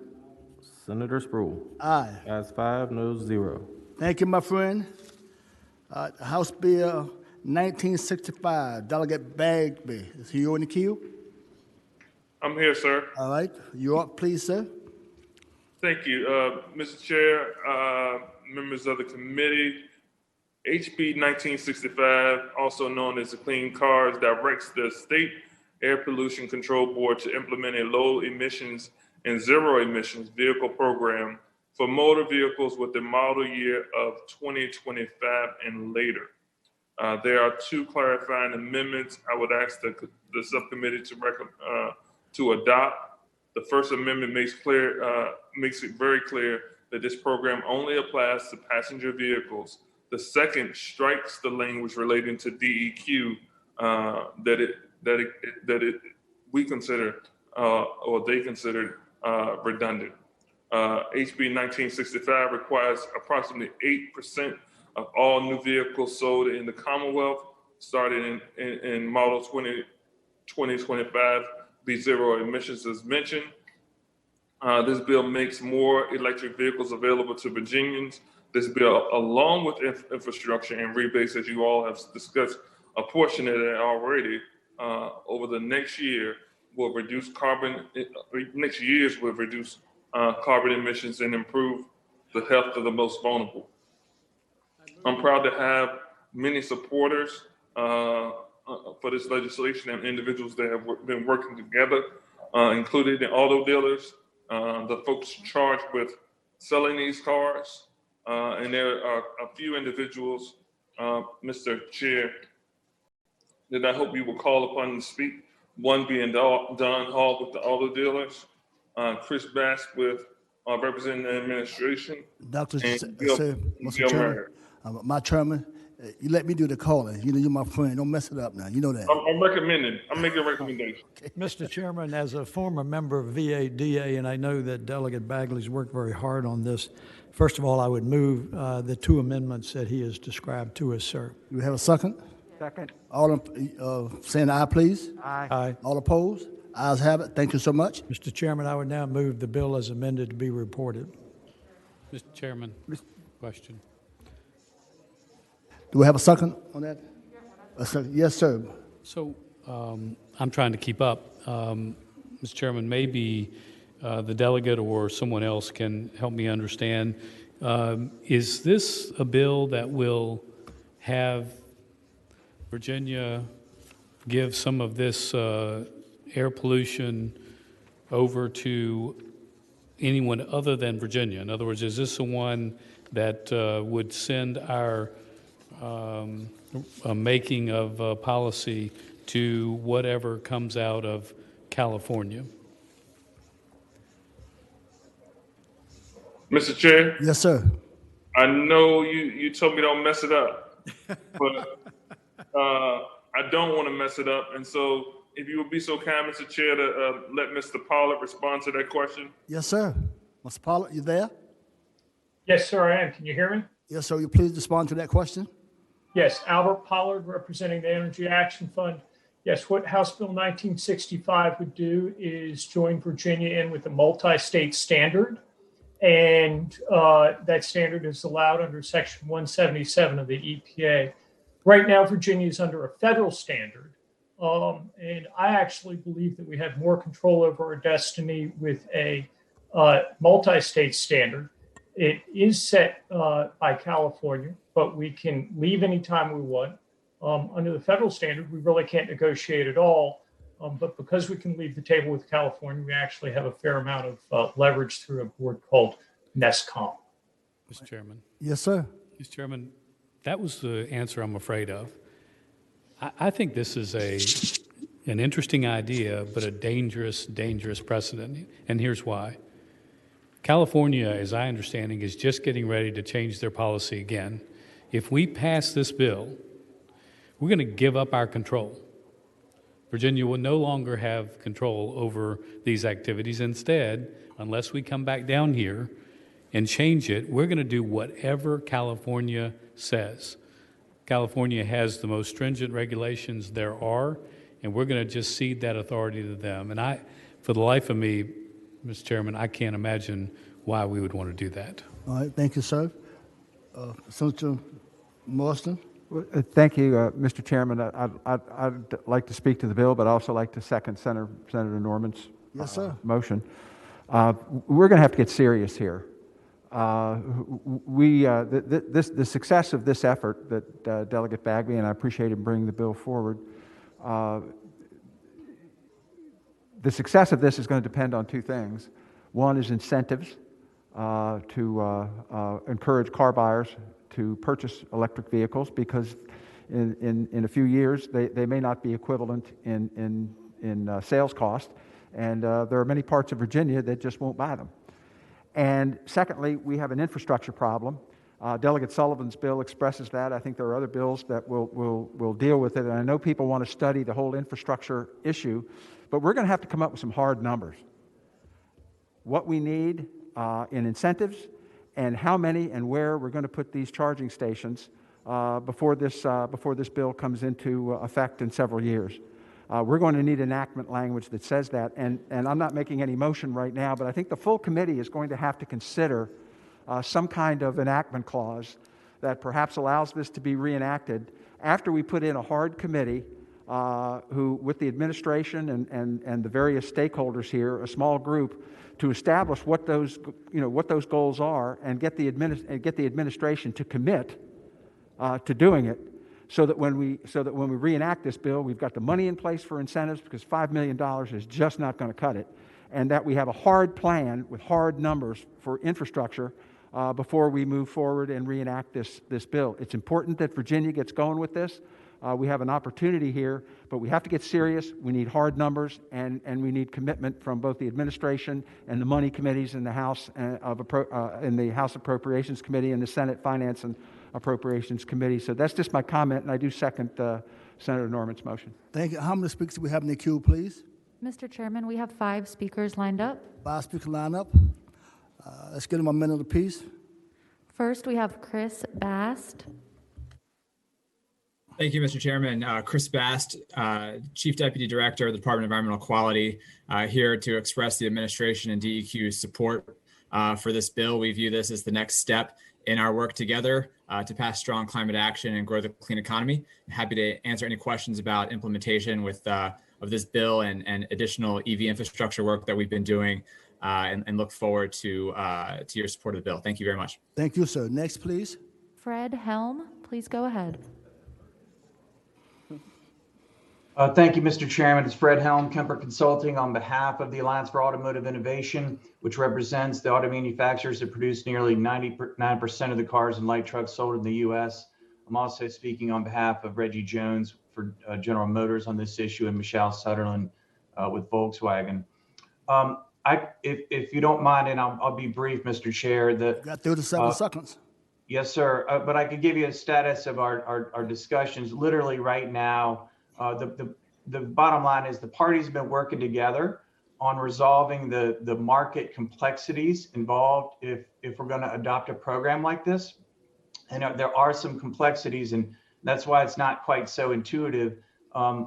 Senator Sproul. Aye. Ayes 5, noes 0. Thank you, my friend. House Bill 1965. Delegate Bagby. Is he in the queue? I'm here, sir. All right. You up, please, sir? Thank you. Mr. Chair, members of the committee, HB 1965, also known as the Clean Cars, directs the State Air Pollution Control Board to implement a low emissions and zero emissions vehicle program for motor vehicles with the model year of 2025 and later. There are 2 clarifying amendments I would ask the subcommittee to adopt. The first amendment makes it very clear that this program only applies to passenger vehicles. The second strikes the language relating to DEQ we consider or they consider redundant. HB 1965 requires approximately 8% of all new vehicles sold in the Commonwealth, starting in model 2025, be zero emissions as mentioned. This bill makes more electric vehicles available to Virginians. This bill, along with infrastructure and rebates, as you all have discussed, a portion of it already, over the next year will reduce next years will reduce carbon emissions and improve the health of the most vulnerable. I'm proud to have many supporters for this legislation and individuals that have been working together, including the auto dealers, the folks charged with selling these cars, and there are a few individuals, Mr. Chair, that I hope you will call upon to speak. One being Don Hall with the auto dealers, Chris Bass with representing the administration. Dr. and Mr. Chairman, my chairman, you let me do the calling. You know, you're my friend. Don't mess it up now. You know that. I'm recommending. I'm making a recommendation. Mr. Chairman, as a former member of VADA, and I know that Delegate Bagley's worked very hard on this, first of all, I would move the two amendments that he has described to us, sir. Do we have a second? Second. All saying aye, please. Aye. Aye. All opposed? Ayes have it. Thank you so much. Mr. Chairman, I would now move the bill as amended to be reported. Mr. Chairman, question. Do we have a second on that? A second. Yes, sir. So I'm trying to keep up. Mr. Chairman, maybe the delegate or someone else can help me understand. Is this a bill that will have Virginia give some of this air pollution over to anyone other than Virginia? In other words, is this the one that would send our making of policy to whatever comes out of California? Mr. Chair? Yes, sir. I know you told me don't mess it up, but I don't want to mess it up. And so if you would be so kind, Mr. Chair, to let Mr. Pollard respond to that question. Yes, sir. Mr. Pollard, you there? Yes, sir, I am. Can you hear me? Yes, sir. Will you please respond to that question? Yes, Albert Pollard, representing the Energy Action Fund. Yes, what House Bill 1965 would do is join Virginia in with a multi-state standard. And that standard is allowed under Section 177 of the EPA. Right now, Virginia is under a federal standard. And I actually believe that we have more control over our destiny with a multi-state standard. It is set by California, but we can leave anytime we want. Under the federal standard, we really can't negotiate at all. But because we can leave the table with California, we actually have a fair amount of leverage through a board called NESCOM. Mr. Chairman. Yes, sir. Mr. Chairman, that was the answer I'm afraid of. I think this is an interesting idea, but a dangerous precedent. And here's why. California, as I understand it, is just getting ready to change their policy again. If we pass this bill, we're going to give up our control. Virginia will no longer have control over these activities. Instead, unless we come back down here and change it, we're going to do whatever California says. California has the most stringent regulations there are, and we're going to just cede that authority to them. And for the life of me, Mr. Chairman, I can't imagine why we would want to do that. All right. Thank you, sir. Senator Marston. Thank you, Mr. Chairman. I'd like to speak to the bill, but I'd also like to second Senator Norman's Yes, sir. motion. We're going to have to get serious here. The success of this effort that Delegate Bagby, and I appreciate him bringing the bill forward, the success of this is going to depend on two things. One is incentives to encourage car buyers to purchase electric vehicles, because in a few years they may not be equivalent in sales cost, and there are many parts of Virginia that just won't buy them. And secondly, we have an infrastructure problem. Delegate Sullivan's bill expresses that. I think there are other bills that will deal with it, and I know people want to study the whole infrastructure issue, but we're going to have to come up with some hard numbers. What we need in incentives, and how many and where we're going to put these charging stations before this bill comes into effect in several years. We're going to need enactment language that says that, and I'm not making any motion right now, but I think the full committee is going to have to consider some kind of enactment clause that perhaps allows this to be reenacted after we put in a hard committee who, with the administration and the various stakeholders here, a small group, to establish what those goals are and get the administration to commit to doing it, so that when we reenact this bill, we've got the money in place for incentives, because $5 million is just not going to cut it, and that we have a hard plan with hard numbers for infrastructure before we move forward and reenact this bill. It's important that Virginia gets going with this. We have an opportunity here, but we have to get serious. We need hard numbers, and we need commitment from both the administration and the money committees in the House in the House Appropriations Committee and the Senate Finance and Appropriations Committee. So that's just my comment, and I do second Senator Norman's motion. Thank you. How many speakers do we have in the queue, please? Mr. Chairman, we have 5 speakers lined up. 5 speakers lined up. Let's give them a minute apiece. First, we have Chris Bast. Thank you, Mr. Chairman. Chris Bast, Chief Deputy Director of the Department of Environmental Quality, here to express the administration and DEQ's support for this bill. We view this as the next step in our work together to pass strong climate action and grow the clean economy. I'm happy to answer any questions about implementation of this bill and additional EV infrastructure work that we've been doing, and look forward to your support of the bill. Thank you very much. Thank you, sir. Next, please. Fred Helm, please go ahead. Thank you, Mr. Chairman. It's Fred Helm, Kemper Consulting, on behalf of the Alliance for Automotive Innovation, which represents the auto manufacturers that produce nearly 99% of the cars and light trucks sold in the U.S. I'm also speaking on behalf of Reggie Jones for General Motors on this issue, and Michelle Sutherland with Volkswagen. If you don't mind, and I'll be brief, Mr. Chair. Got 37 seconds. Yes, sir. But I could give you a status of our discussions. Literally right now, the bottom line is the parties have been working together on resolving the market complexities involved if we're going to adopt a program like this. And there are some complexities, and that's why it's not quite so intuitive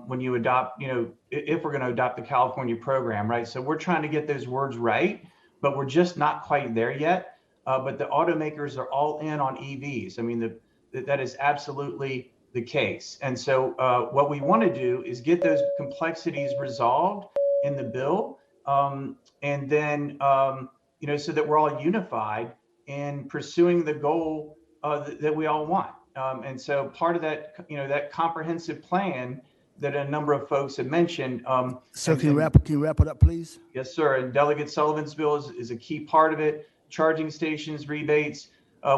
when you adopt, if we're going to adopt the California program, right? So we're trying to get those words right, but we're just not quite there yet. But the automakers are all in on EVs. I mean, that is absolutely the case. And so what we want to do is get those complexities resolved in the bill, and then, so that we're all unified in pursuing the goal that we all want. And so part of that, that comprehensive plan that a number of folks have mentioned. So can you wrap it up, please? Yes, sir. And Delegate Sullivan's bill is a key part of it. Charging stations, rebates.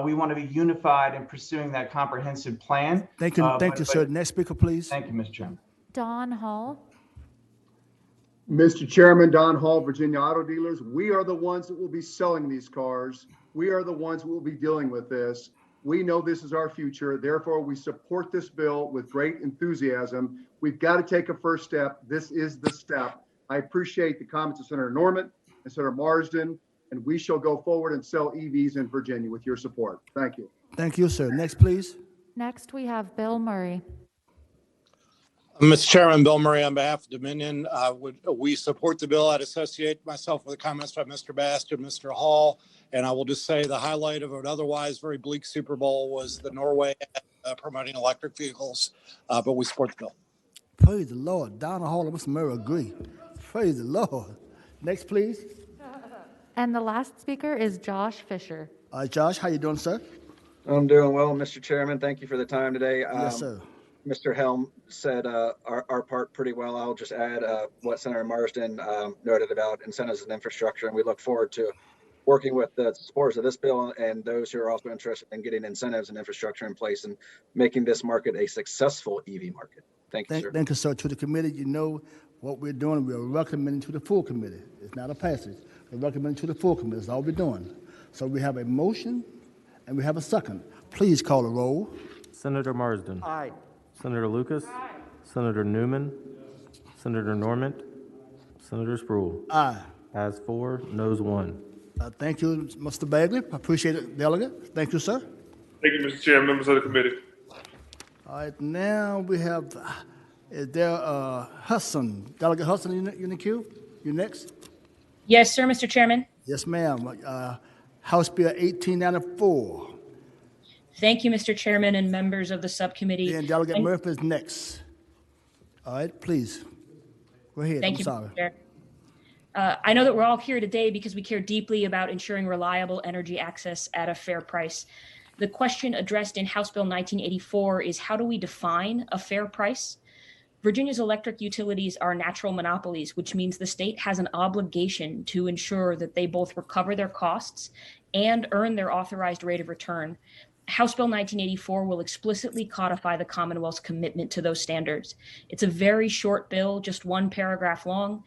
We want to be unified in pursuing that comprehensive plan. Thank you, sir. Next speaker, please. Thank you, Mr. Chairman. Don Hall. Mr. Chairman, Don Hall, Virginia Auto Dealers. We are the ones that will be selling these cars. We are the ones that will be dealing with this. We know this is our future. Therefore, we support this bill with great enthusiasm. We've got to take a first step. This is the step. I appreciate the comments of Senator Norman and Senator Marsden, and we shall go forward and sell EVs in Virginia with your support. Thank you. Thank you, sir. Next, please. Next, we have Bill Murray. Mr. Chairman, Bill Murray on behalf of Dominion. We support the bill. I'd associate myself with the comments by Mr. Bast and Mr. Hall. And I will just say the highlight of an otherwise very bleak Super Bowl was the Norway promoting electric vehicles. But we support the bill. Praise the Lord. Don Hall and Mr. Murray agree. Praise the Lord. Next, please. And the last speaker is Josh Fisher. Josh, how you doing, sir? I'm doing well, Mr. Chairman. Thank you for the time today. Yes, sir. Mr. Helm said our part pretty well. I'll just add what Senator Marsden noted about incentives and infrastructure, and we look forward to working with the supporters of this bill and those who are also interested in getting incentives and infrastructure in place and making this market a successful EV market. Thank you, sir. Thank you, sir. To the committee, you know what we're doing. We're recommending to the full committee. It's not a passage. We're recommending to the full committee. That's all we're doing. So we have a motion and we have a second. Please call the roll. Senator Marsden. Aye. Senator Lucas. Aye. Senator Newman. Senator Norman. Senator Spruill. Aye. Ayes 4, noes 1. Thank you, Mr. Bagley. I appreciate it, Delegate. Thank you, sir. Thank you, Mr. Chair, members of the committee. All right, now we have Is there Hudson, Delegate Hudson in the queue? You next? Yes, sir, Mr. Chairman. Yes, ma'am. House Bill 1894. Thank you, Mr. Chairman and members of the subcommittee. Then Delegate Murphy is next. All right, please. Go ahead. Thank I'm you, sorry. Mr. Chair. I know that we're all here today because we care deeply about ensuring reliable energy access at a fair price. The question addressed in House Bill 1984 is, how do we define a fair price? Virginia's electric utilities are natural monopolies, which means the state has an obligation to ensure that they both recover their costs and earn their authorized rate of return. House Bill 1984 will explicitly codify the Commonwealth's commitment to those standards. It's a very short bill, just one paragraph long.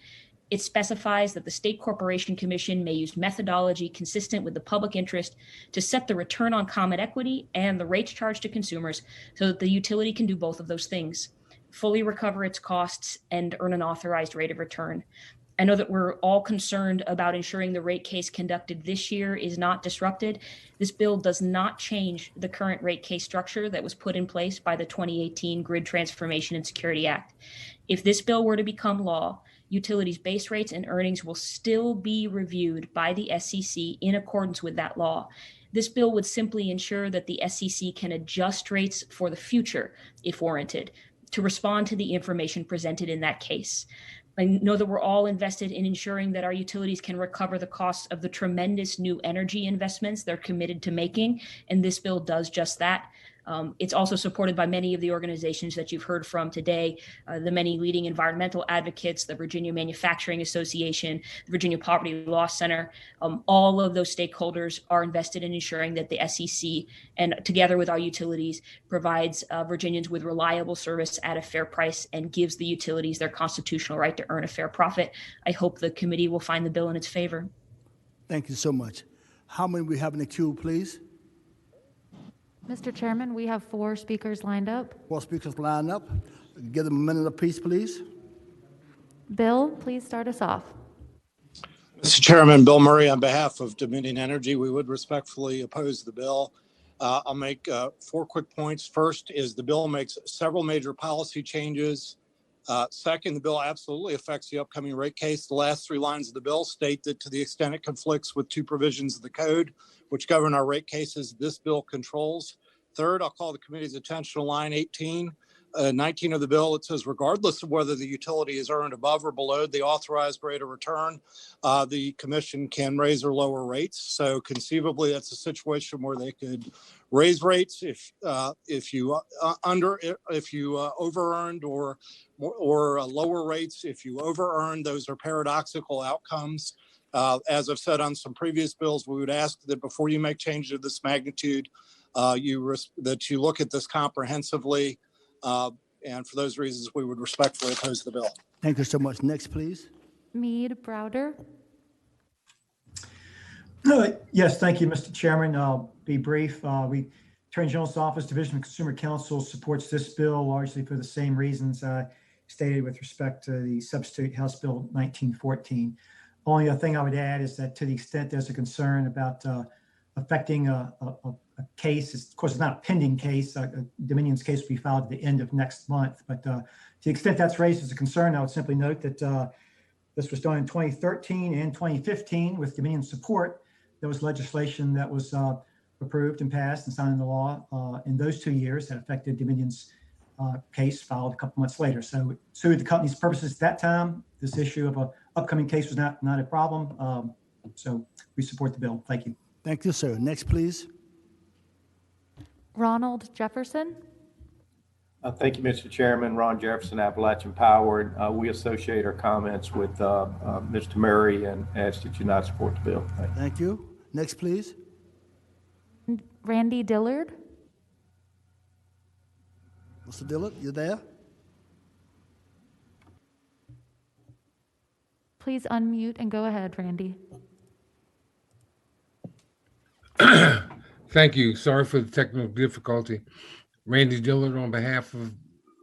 It specifies that the State Corporation Commission may use methodology consistent with the public interest to set the return on common equity and the rates charged to consumers so that the utility can do both of those things, fully recover its costs and earn an authorized rate of return. I know that we're all concerned about ensuring the rate case conducted this year is not disrupted. This bill does not change the current rate case structure that was put in place by the 2018 Grid Transformation and Security Act. If this bill were to become law, utilities' base rates and earnings will still be reviewed by the SEC in accordance with that law. This bill would simply ensure that the SEC can adjust rates for the future, if warranted, to respond to the information presented in that case. I know that we're all invested in ensuring that our utilities can recover the costs of the tremendous new energy investments they're committed to making, and this bill does just that. It's also supported by many of the organizations that you've heard from today, the many leading environmental advocates, the Virginia Manufacturing Association, the Virginia Poverty Law Center. All of those stakeholders are invested in ensuring that the SEC, and together with our utilities, provides Virginians with reliable service at a fair price and gives the utilities their constitutional right to earn a fair profit. I hope the committee will find the bill in its favor. Thank you so much. How many we have in the queue, please? Mr. Chairman, we have 4 speakers lined up. 4 speakers lined up. Give them a minute apiece, please. Bill, please start us off. Mr. Chairman, Bill Murray on behalf of Dominion Energy, we would respectfully oppose the bill. I'll make 4 quick points. First is the bill makes several major policy changes. Second, the bill absolutely affects the upcoming rate case. The last 3 lines of the bill state that to the extent it conflicts with 2 provisions of the code, which govern our rate cases, this bill controls. Third, I'll call the committee's attention to line 18. 19 of the bill, it says, regardless of whether the utility is earned above or below the authorized rate of return, the commission can raise or lower rates. So conceivably, that's a situation where they could raise rates if you over-earned, or lower rates if you over-earned. Those are paradoxical outcomes. As I've said on some previous bills, we would ask that before you make changes of this magnitude, that you look at this comprehensively. And for those reasons, we would respectfully oppose the bill. Thank you so much. Next, please. Mead Browder. Yes, thank you, Mr. Chairman. I'll be brief. Attorney General's Office, Division of Consumer Counsel supports this bill largely for the same reasons stated with respect to the substitute House Bill 1914. Only other thing I would add is that to the extent there's a concern about affecting a case, of course, it's not a pending case. Dominion's case will be filed at the end of next month. But to the extent that's raised as a concern, I would simply note that this was done in 2013 and 2015 with Dominion support. There was legislation that was approved and passed and signed into law in those 2 years that affected Dominion's case filed a couple months later. So it suited the company's purposes at that time. This issue of an upcoming case was not a problem. So we support the bill. Thank you. Thank you, sir. Next, please. Ronald Jefferson. Thank you, Mr. Chairman. Ron Jefferson, Appalachian Power. We associate our comments with Mr. Murray and ask that you not support the bill. Thank you. Next, please. Randy Dillard. Mr. Dillard, you there? Please unmute and go ahead, Randy. Thank you. Sorry for the technical difficulty. Randy Dillard on behalf of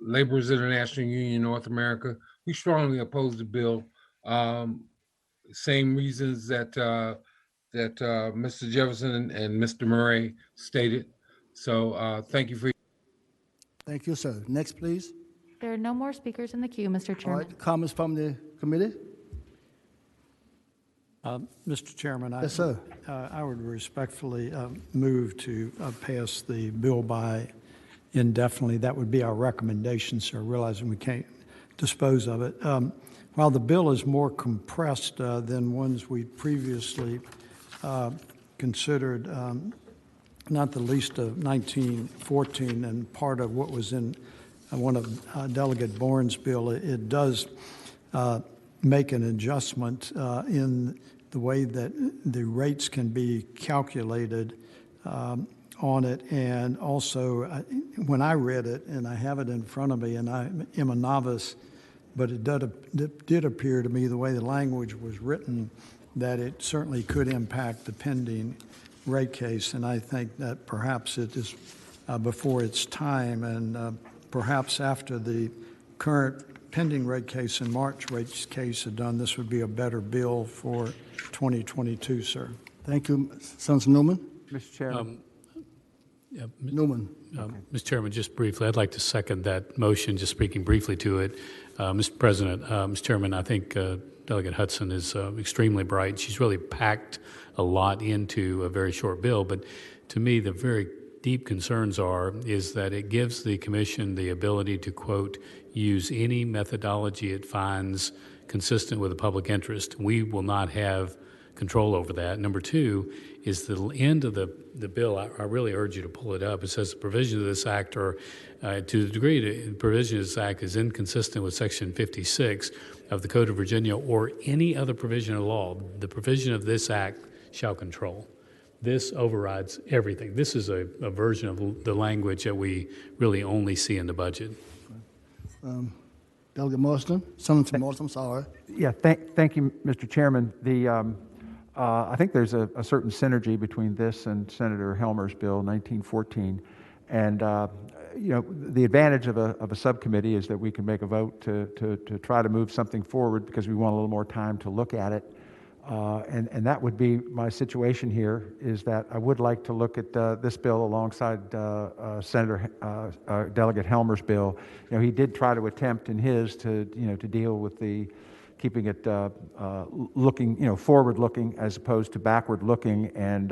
Laborers International Union North America. We strongly oppose the bill. Same reasons that Mr. Jefferson and Mr. Murray stated. So thank you for. Thank you, sir. Next, please. There are no more speakers in the queue, Mr. All Chairman. right, comments from the committee? Mr. Chairman, Yes, sir. I would respectfully move to pass the bill by indefinitely. That would be our recommendation, sir, realizing we can't dispose of it. While the bill is more compressed than ones we previously considered, not the least of 1914 and part of what was in one of Delegate Bourne's bill, it does make an adjustment in the way that the rates can be calculated on it. And also, when I read it, and I have it in front of me, and I am a novice, but it did appear to me, the way the language was written, that it certainly could impact the pending rate case. And I think that perhaps it is before its time, and perhaps after the current pending rate case and March rate case are done, this would be a better bill for 2022, sir. Thank you. Senator Newman? Mr. Chairman. Newman. Mr. Chairman, just briefly, I'd like to second that motion, just speaking briefly to it. Mr. President, Mr. Chairman, I think Delegate Hudson is extremely bright. She's really packed a lot into a very short bill, but to me, the very deep concerns is that it gives the commission the ability to, quote, use any methodology it finds consistent with the public interest. We will not have control over that. Number two is the end of the bill. I really urge you to pull it up. It says the provisions of this act are, to the degree the provision of this act is inconsistent with Section 56 of the Code of Virginia or any other provision of law, the provision of this act shall control. This overrides everything. This is a version of the language that we really only see in the budget. Delegate Marston? Senator Marston, I'm sorry. Yeah, thank you, Mr. Chairman. I think there's a certain synergy between this and Senator Helmer's bill, 1914. And, the advantage of a subcommittee is that we can make a vote to try to move something forward because we want a little more time to look at it. And that would be my situation here, is that I would like to look at this bill alongside Delegate Helmer's bill. He did try to attempt in his to deal with keeping it looking, forward-looking as opposed to backward-looking. And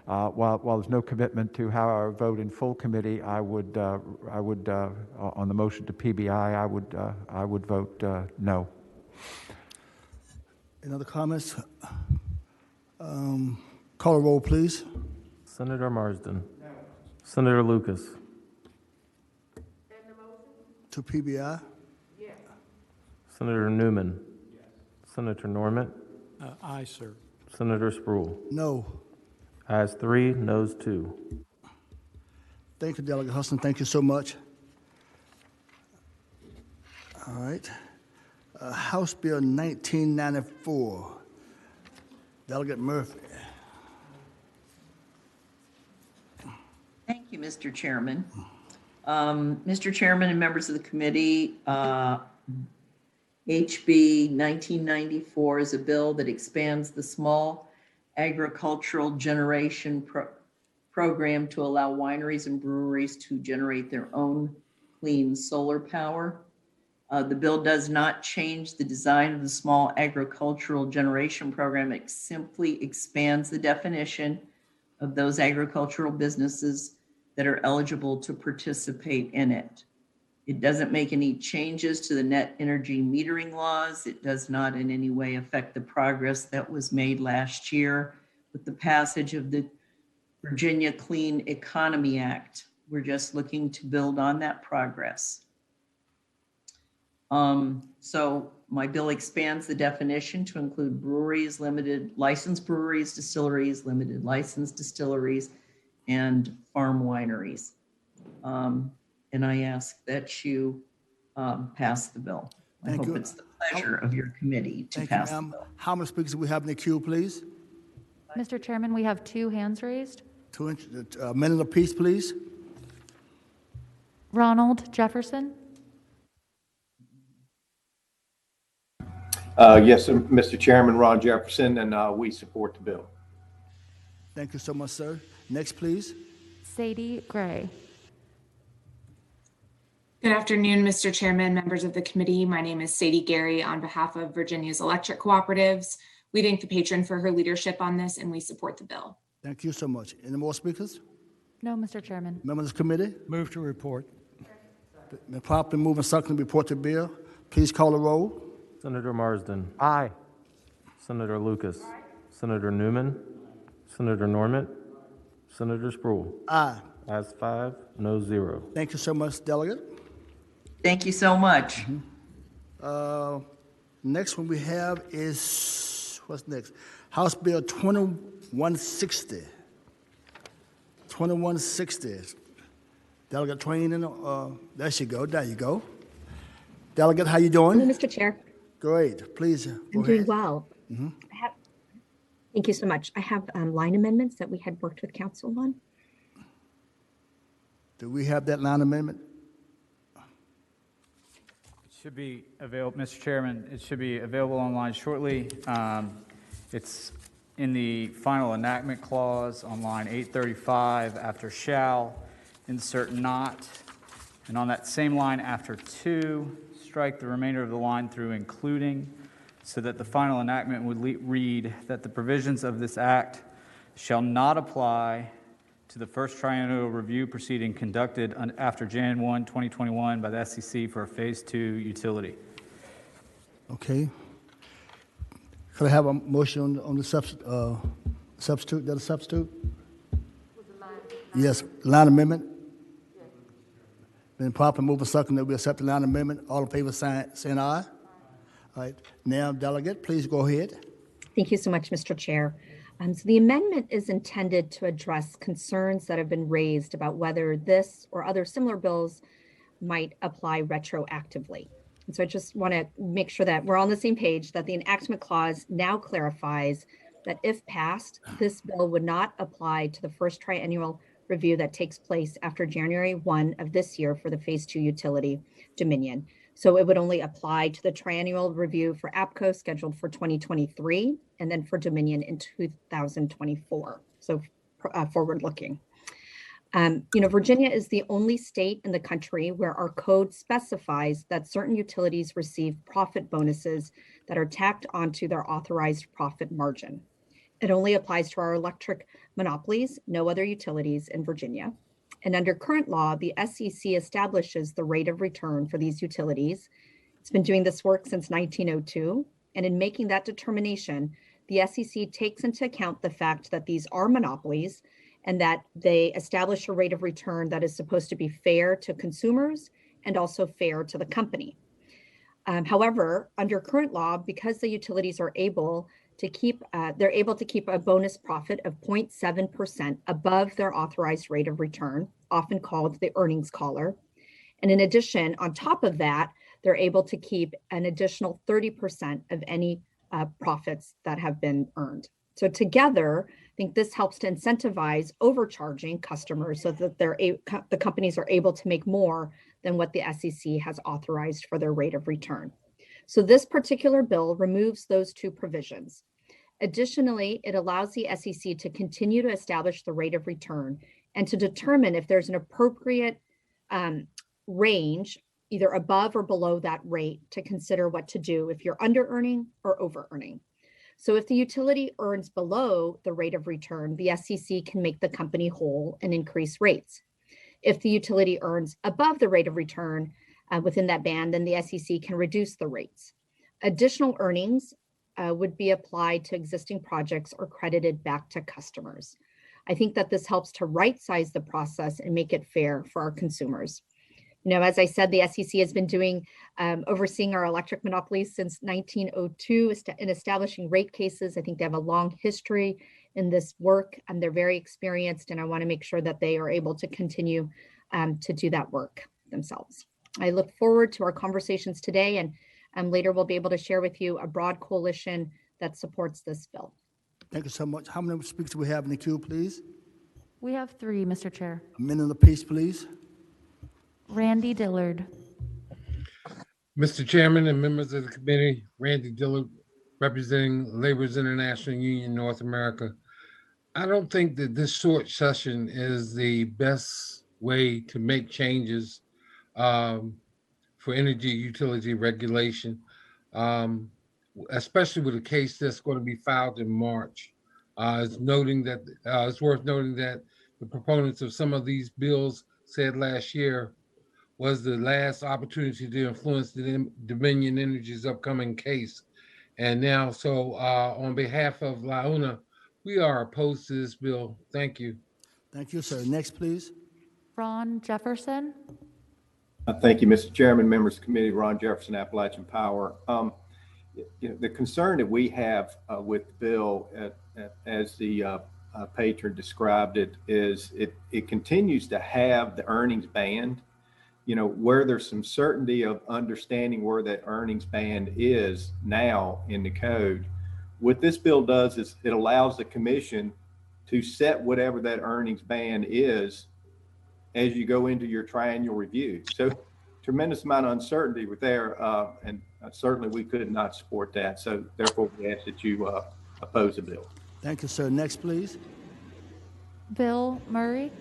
while there's no commitment to how I would vote in full committee, I would on the motion to PBI, I would vote no. Any other comments? Call a roll, please. Senator Marsden. No. Senator Lucas. To PBI? Yes. Senator Newman. Yes. Senator Norman. Aye, sir. Senator Spruill. No. Ayes 3, noes 2. Thank you, Delegate Hudson. Thank you so much. All right. House Bill 1994. Delegate Murphy. Thank you, Mr. Chairman. Mr. Chairman and members of the committee, HB 1994 is a bill that expands the small agricultural generation program to allow wineries and breweries to generate their own clean solar power. The bill does not change the design of the small agricultural generation program. It simply expands the definition of those agricultural businesses that are eligible to participate in it. It doesn't make any changes to the net energy metering laws. It does not in any way affect the progress that was made last year with the passage of the Virginia Clean Economy Act. We're just looking to build on that progress. So my bill expands the definition to include breweries, limited licensed breweries, distilleries, limited licensed distilleries, and farm wineries. And I ask that you pass the bill. I hope it's the pleasure of your committee to pass the bill. How many speakers do we have in the queue, please? Mr. Chairman, we have 2 hands raised. 2 minutes apiece, please. Ronald Jefferson. Yes, Mr. Chairman, Ron Jefferson, and we support the bill. Thank you so much, sir. Next, please. Sadie Gray. Good afternoon, Mr. Chairman, members of the committee. My name is Sadie Gary on behalf of Virginia's Electric Cooperatives. We thank the patron for her leadership on this and we support the bill. Thank you so much. Any more speakers? No, Mr. Chairman. Members of the committee? Move to report. Been properly moving second to report the bill. Please call the roll. Senator Marsden. Aye. Senator Lucas. Senator Newman. Senator Norman. Senator Sproul. Aye. Ayes 5, no 0. Thank you so much, Delegate. Thank you so much. Next one we have is, what's next? House Bill 2160. 2160. Delegate Twain, there she go. There you go. Delegate, how you doing? Hello, Mr. Chair. Great. Please go I'm doing ahead. well. Thank you so much. I have line amendments that we had worked with council on. Do we have that line amendment? It should be available, Mr. Chairman, it should be available online shortly. It's in the final enactment clause on line 835 after shall, insert not. And on that same line after to, strike the remainder of the line through including, so that the final enactment would read that the provisions of this act shall not apply to the first triennial review proceeding conducted after Jan 1, 2021 by the SEC for a Phase 2 utility. Okay. Could I have a motion on the substitute? That a substitute? Yes, line amendment. Been properly moved and seconded that we accept the line amendment. All in favor saying aye. All right. Now, Delegate, please go ahead. Thank you so much, Mr. Chair. So the amendment is intended to address concerns that have been raised about whether this or other similar bills might apply retroactively. And so I just want to make sure that we're on the same page, that the enactment clause now clarifies that if passed, this bill would not apply to the first triennial review that takes place after January 1 of this year for the Phase 2 utility Dominion. So it would only apply to the triennial review for APCO scheduled for 2023 and then for Dominion in 2024. So forward looking. Virginia is the only state in the country where our code specifies that certain utilities receive profit bonuses that are tacked onto their authorized profit margin. It only applies to our electric monopolies, no other utilities in Virginia. And under current law, the SEC establishes the rate of return for these utilities. It's been doing this work since 1902. And in making that determination, the SEC takes into account the fact that these are monopolies and that they establish a rate of return that is supposed to be fair to consumers and also fair to the company. However, under current law, because the utilities are able to keep, they're able to keep a bonus profit of 0.7% above their authorized rate of return, often called the earnings collar. And in addition, on top of that, they're able to keep an additional 30% of any profits that have been earned. So together, I think this helps to incentivize overcharging customers so that the companies are able to make more than what the SEC has authorized for their rate of return. So this particular bill removes those two provisions. Additionally, it allows the SEC to continue to establish the rate of return and to determine if there's an appropriate range, either above or below that rate, to consider what to do if you're under earning or over earning. So if the utility earns below the rate of return, the SEC can make the company whole and increase rates. If the utility earns above the rate of return within that band, then the SEC can reduce the rates. Additional earnings would be applied to existing projects or credited back to customers. I think that this helps to right-size the process and make it fair for our consumers. As I said, the SEC has been overseeing our electric monopolies since 1902 in establishing rate cases. I think they have a long history in this work and they're very experienced, and I want to make sure that they are able to continue to do that work themselves. I look forward to our conversations today, and later we'll be able to share with you a broad coalition that supports this bill. Thank you so much. How many speakers do we have in the queue, please? We have 3, Mr. Chair. A minute apiece, please. Randy Dillard. Mr. Chairman and members of the committee, Randy Dillard, representing Labor's International Union, North America. I don't think that this short session is the best way to make changes for energy utility regulation, especially with a case that's going to be filed in March. It's worth noting that the proponents of some of these bills said last year was the last opportunity to influence the Dominion Energy's upcoming case. And now, so on behalf of LaUNA, we are opposed to this bill. Thank you. Thank you, sir. Next, please. Ron Jefferson. Thank you, Mr. Chairman, members of the committee. Ron Jefferson, Appalachian Power. The concern that we have with the bill, as the patron described it, is it continues to have the earnings band. Where there's some certainty of understanding where that earnings band is now in the code. What this bill does is it allows the commission to set whatever that earnings band is as you go into your triennial review. So tremendous amount of uncertainty with there, and certainly we could not support that. So therefore we ask that you oppose the bill. Thank you, sir. Next, please. Bill Murray.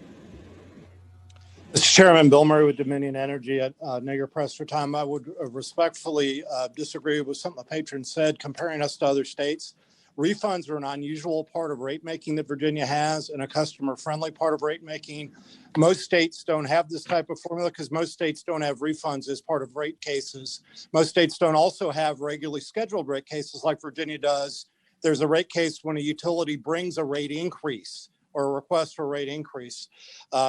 Mr. Chairman, Bill Murray with Dominion Energy. I know you're pressed for time. I would respectfully disagree with something the patron said, comparing us to other states. Refunds are an unusual part of rate making that Virginia has, and a customer-friendly part of rate making. Most states don't have this type of formula because most states don't have refunds as part of rate cases. Most states don't also have regularly scheduled rate cases like Virginia does. There's a rate case when a utility brings a rate increase or a request for a rate increase.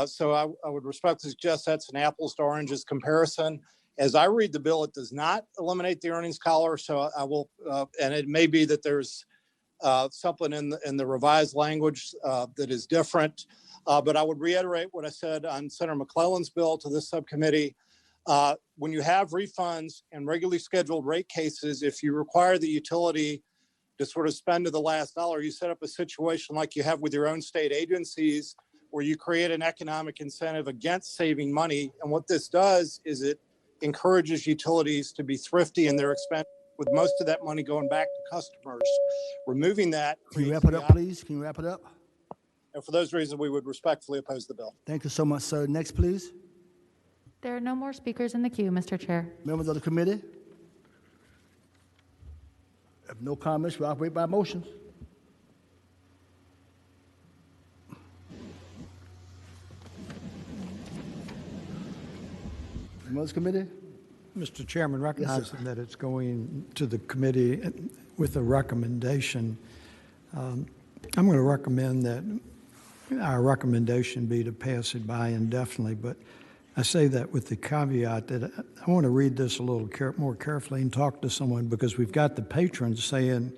So I would respectfully suggest that's an apples to oranges comparison. As I read the bill, it does not eliminate the earnings collar. So I will, and it may be that there's something in the revised language that is different. But I would reiterate what I said on Senator McClellan's bill to this subcommittee. When you have refunds and regularly scheduled rate cases, if you require the utility to sort of spend to the last dollar, you set up a situation like you have with your own state agencies where you create an economic incentive against saving money. And what this does is it encourages utilities to be thrifty in their expense, with most of that money going back to customers. Removing that. Can you wrap it up, please? Can you wrap it up? And for those reasons, we would respectfully oppose the bill. Thank you so much, sir. Next, please. There are no more speakers in the queue, Mr. Chair. Members of the committee? If no comments, we operate by motions. Members of the committee? Mr. Chairman, recognizing that it's going to the committee with a recommendation, I'm going to recommend that our recommendation be to pass it by indefinitely, but I say that with the caveat that I want to read this a little more carefully and talk to someone, because we've got the patrons saying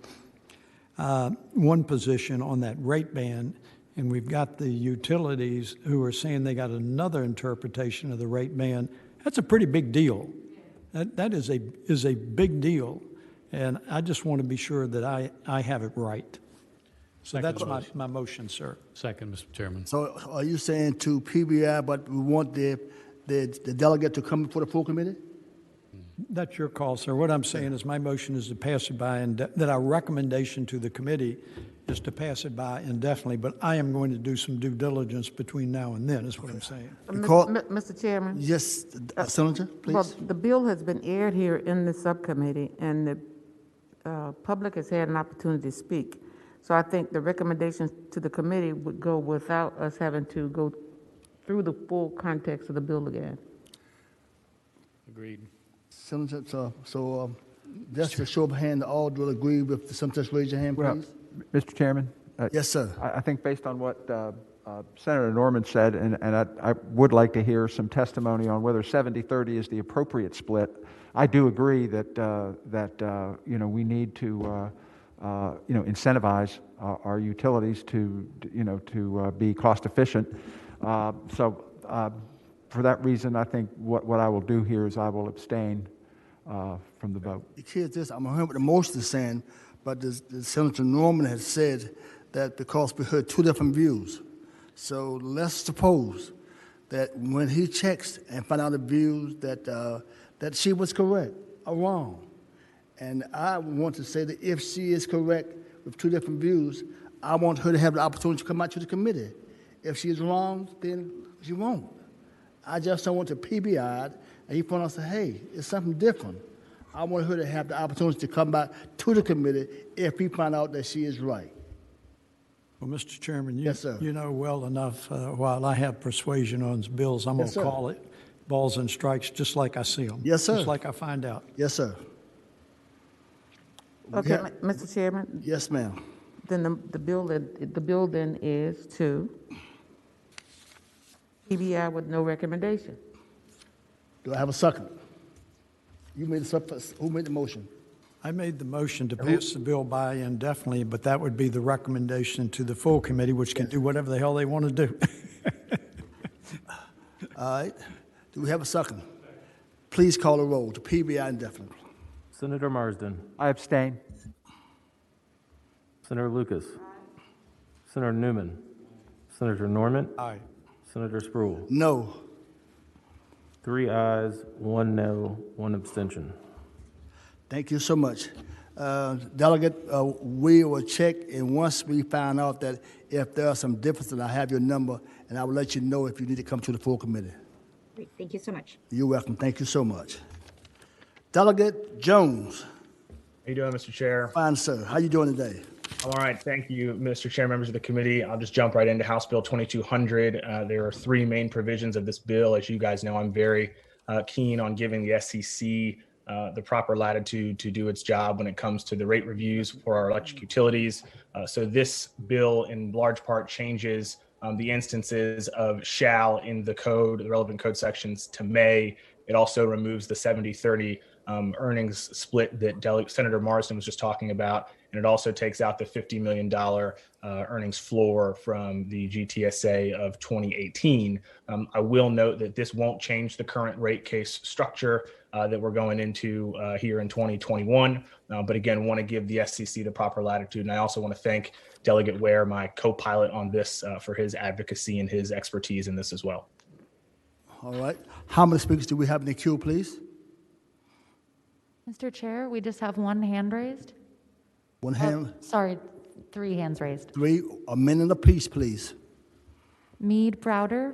one position on that rate band, and we've got the utilities who are saying they got another interpretation of the rate band. That's a pretty big deal. That is a big deal, and I just want to be sure that I have it right. So that's my motion, sir. Second, Mr. Chairman. So are you saying to PBI, but we want the delegate to come before the full committee? That's your call, sir. What I'm saying is my motion is to pass it by, and that our recommendation to the committee is to pass it by indefinitely, but I am going to do some due diligence between now and then, is what I'm saying. Mr. Chairman? Yes, Senator, please. Well, the bill has been aired here in the subcommittee, and the public has had an opportunity to speak. So I think the recommendations to the committee would go without us having to go through the full context of the bill again. Agreed. Senator, so just a show of hand, all will agree with the senator. Raise your hand, please. Well, Mr. Chairman? Yes, sir. I think based on what Senator Norman said, and I would like to hear some testimony on whether 70-30 is the appropriate split. I do agree that we need to incentivize our utilities to be cost efficient. So for that reason, I think what I will do here is I will abstain from the vote. Here's this. I'm hearing what the motion is saying, but the Senator Norman has said that because we heard two different views. So let's suppose that when he checks and find out the views that she was correct or wrong. And I want to say that if she is correct with two different views, I want her to have the opportunity to come out to the committee. If she is wrong, then she won't. I just don't want the PBI and he found out and said, hey, it's something different. I want her to have the opportunity to come back to the committee if we find out that she is right. Well, Mr. Chairman, Yes, sir. you know well enough, while I have persuasion on bills, I'm going Yes, to sir. call it balls and strikes just like I see them. Yes, sir. Just like I find out. Yes, sir. Okay, Mr. Chairman, Yes, ma'am. then the bill then is to PBI with no recommendation. Do I have a second? You made who made the motion? I made the motion to pass the bill by indefinitely, but that would be the recommendation to the full committee, which can do whatever the hell they want to do. All right. Do we have a second? Please call the roll to PBI indefinitely. Senator Marsden. I abstain. Senator Lucas. Senator Newman. Senator Norman. Aye. Senator Sproul. No. 3 ayes, 1 no, 1 abstention. Thank you so much. Delegate, we will check, and once we find out that if there are some differences, I have your number, and I will let you know if you need to come to the full committee. Great, thank you so much. You're welcome. Thank you so much. Delegate Jones. How you doing, Mr. Chair? Fine, sir. How you doing today? I'm all right. Thank you, Mr. Chair, members of the committee. I'll just jump right into House Bill 2200. There are 3 main provisions of this bill. As you guys know, I'm very keen on giving the SCC the proper latitude to do its job when it comes to the rate reviews for our electric utilities. So this bill in large part changes the instances of shall in the code, the relevant code sections, to may. It also removes the 70-30 earnings split that Senator Marsden was just talking about. And it also takes out the $50 million earnings floor from the GTSA of 2018. I will note that this won't change the current rate case structure that we're going into here in 2021. But again, want to give the SCC the proper latitude. And I also want to thank Delegate Ware, my co-pilot on this, for his advocacy and his expertise in this as well. All right. How many speakers do we have in the queue, please? Mr. Chair, we just have 1 hand raised. One hand. Sorry, 3 hands raised. 3, a minute apiece, please. Mead Browder.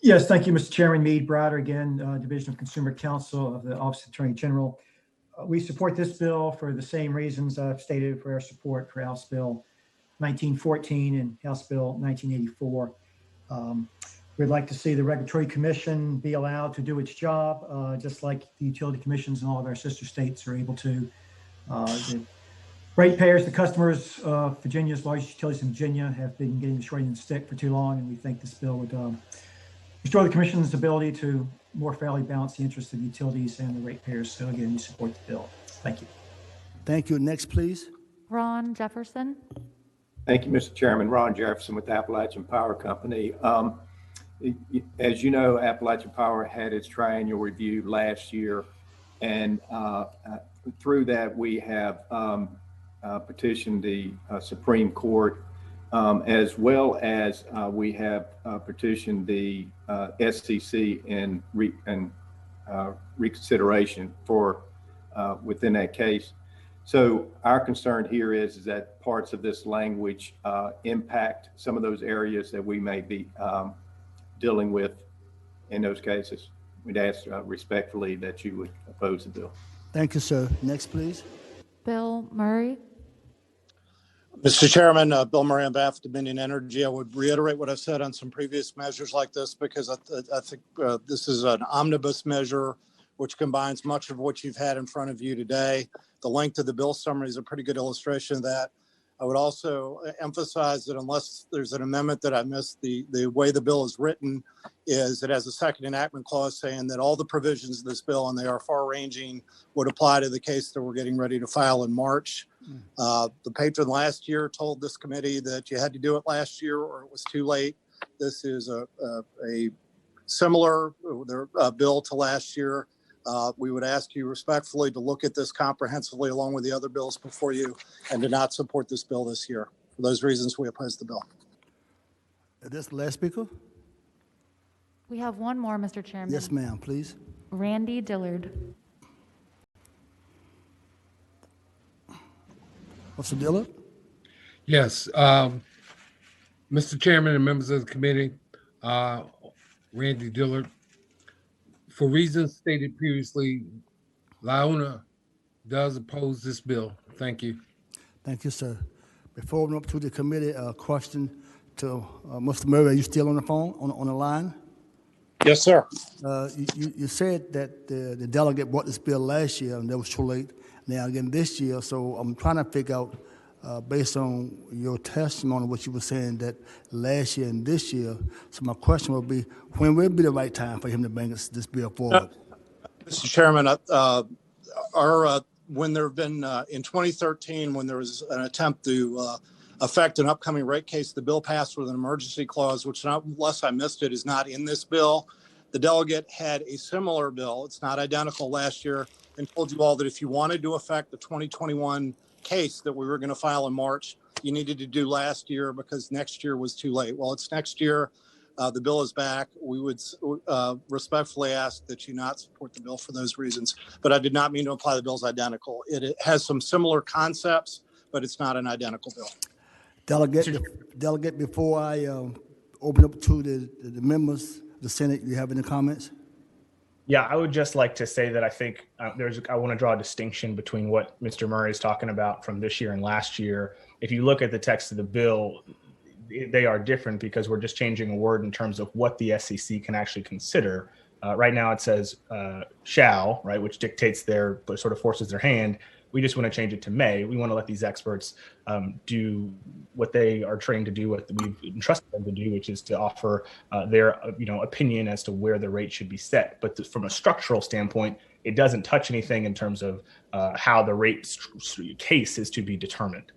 Yes, thank you, Mr. Chairman. Mead Browder again, Division of Consumer Counsel of the Office of Attorney General. We support this bill for the same reasons I've stated for our support for House Bill 1914 and House Bill 1984. We'd like to see the Regulatory Commission be allowed to do its job, just like the utility commissions in all of our sister states are able to. The ratepayers, the customers of Virginia's largest utilities in Virginia have been getting the short end of the stick for too long, and we think this bill would restore the Commission's ability to more fairly balance the interests of utilities and the ratepayers. So again, we support the bill. Thank you. Thank you. Next, please. Ron Jefferson. Thank you, Mr. Chairman. Ron Jefferson with Appalachian Power Company. As you know, Appalachian Power had its triennial review last year, and through that we have petitioned the Supreme Court, as well as we have petitioned the SCC in reconsideration for within that case. So our concern here is that parts of this language impact some of those areas that we may be dealing with in those cases. We'd ask respectfully that you would oppose the bill. Thank you, sir. Next, please. Bill Murray. Mr. Chairman, Bill Murray on behalf of Dominion Energy. I would reiterate what I've said on some previous measures like this, because I think this is an omnibus measure which combines much of what you've had in front of you today. The length of the bill summary is a pretty good illustration of that. I would also emphasize that unless there's an amendment that I missed, the way the bill is written is it has a second enactment clause saying that all the provisions of this bill, and they are far-ranging, would apply to the case that we're getting ready to file in March. The patron last year told this committee that you had to do it last year or it was too late. This is a similar bill to last year. We would ask you respectfully to look at this comprehensively along with the other bills before you and to not support this bill this year. For those reasons, we oppose the bill. Is this the last speaker? We have 1 more, Mr. Chairman. Yes, ma'am, please. Randy Dillard. Mr. Dillard? Yes. Mr. Chairman and members of the committee, Randy Dillard, for reasons stated previously, Lyona does oppose this bill. Thank you. Thank you, sir. Before we open up to the committee, a question to Mr. Murray. Are you still on the phone, on the line? Yes, sir. You said that the delegate brought this bill last year and that was too late. Now again this year, so I'm trying to figure out, based on your testimony, what you were saying that last year and this year. So my question would be, when will be the right time for him to bring this bill forward? Mr. Chairman, when there have been, in 2013, when there was an attempt to affect an upcoming rate case, the bill passed with an emergency clause, which, unless I missed it, is not in this bill. The delegate had a similar bill. It's not identical last year, and told you all that if you wanted to affect the 2021 case that we were going to file in March, you needed to do last year because next year was too late. Well, it's next year. The bill is back. We would respectfully ask that you not support the bill for those reasons. But I did not mean to imply the bill's identical. It has some similar concepts, but it's not an identical bill. Delegate, before I open up to the members of the Senate, do you have any comments? Yeah, I would just like to say that I think I want to draw a distinction between what Mr. Murray is talking about from this year and last year. If you look at the text of the bill, they are different because we're just changing a word in terms of what the SEC can actually consider. Right now it says shall, right, which dictates sort of forces their hand. We just want to change it to may. We want to let these experts do what they are trained to do, what we've entrusted them to do, which is to offer their opinion as to where the rate should be set. But from a structural standpoint, it doesn't touch anything in terms of how the rate case is to be determined.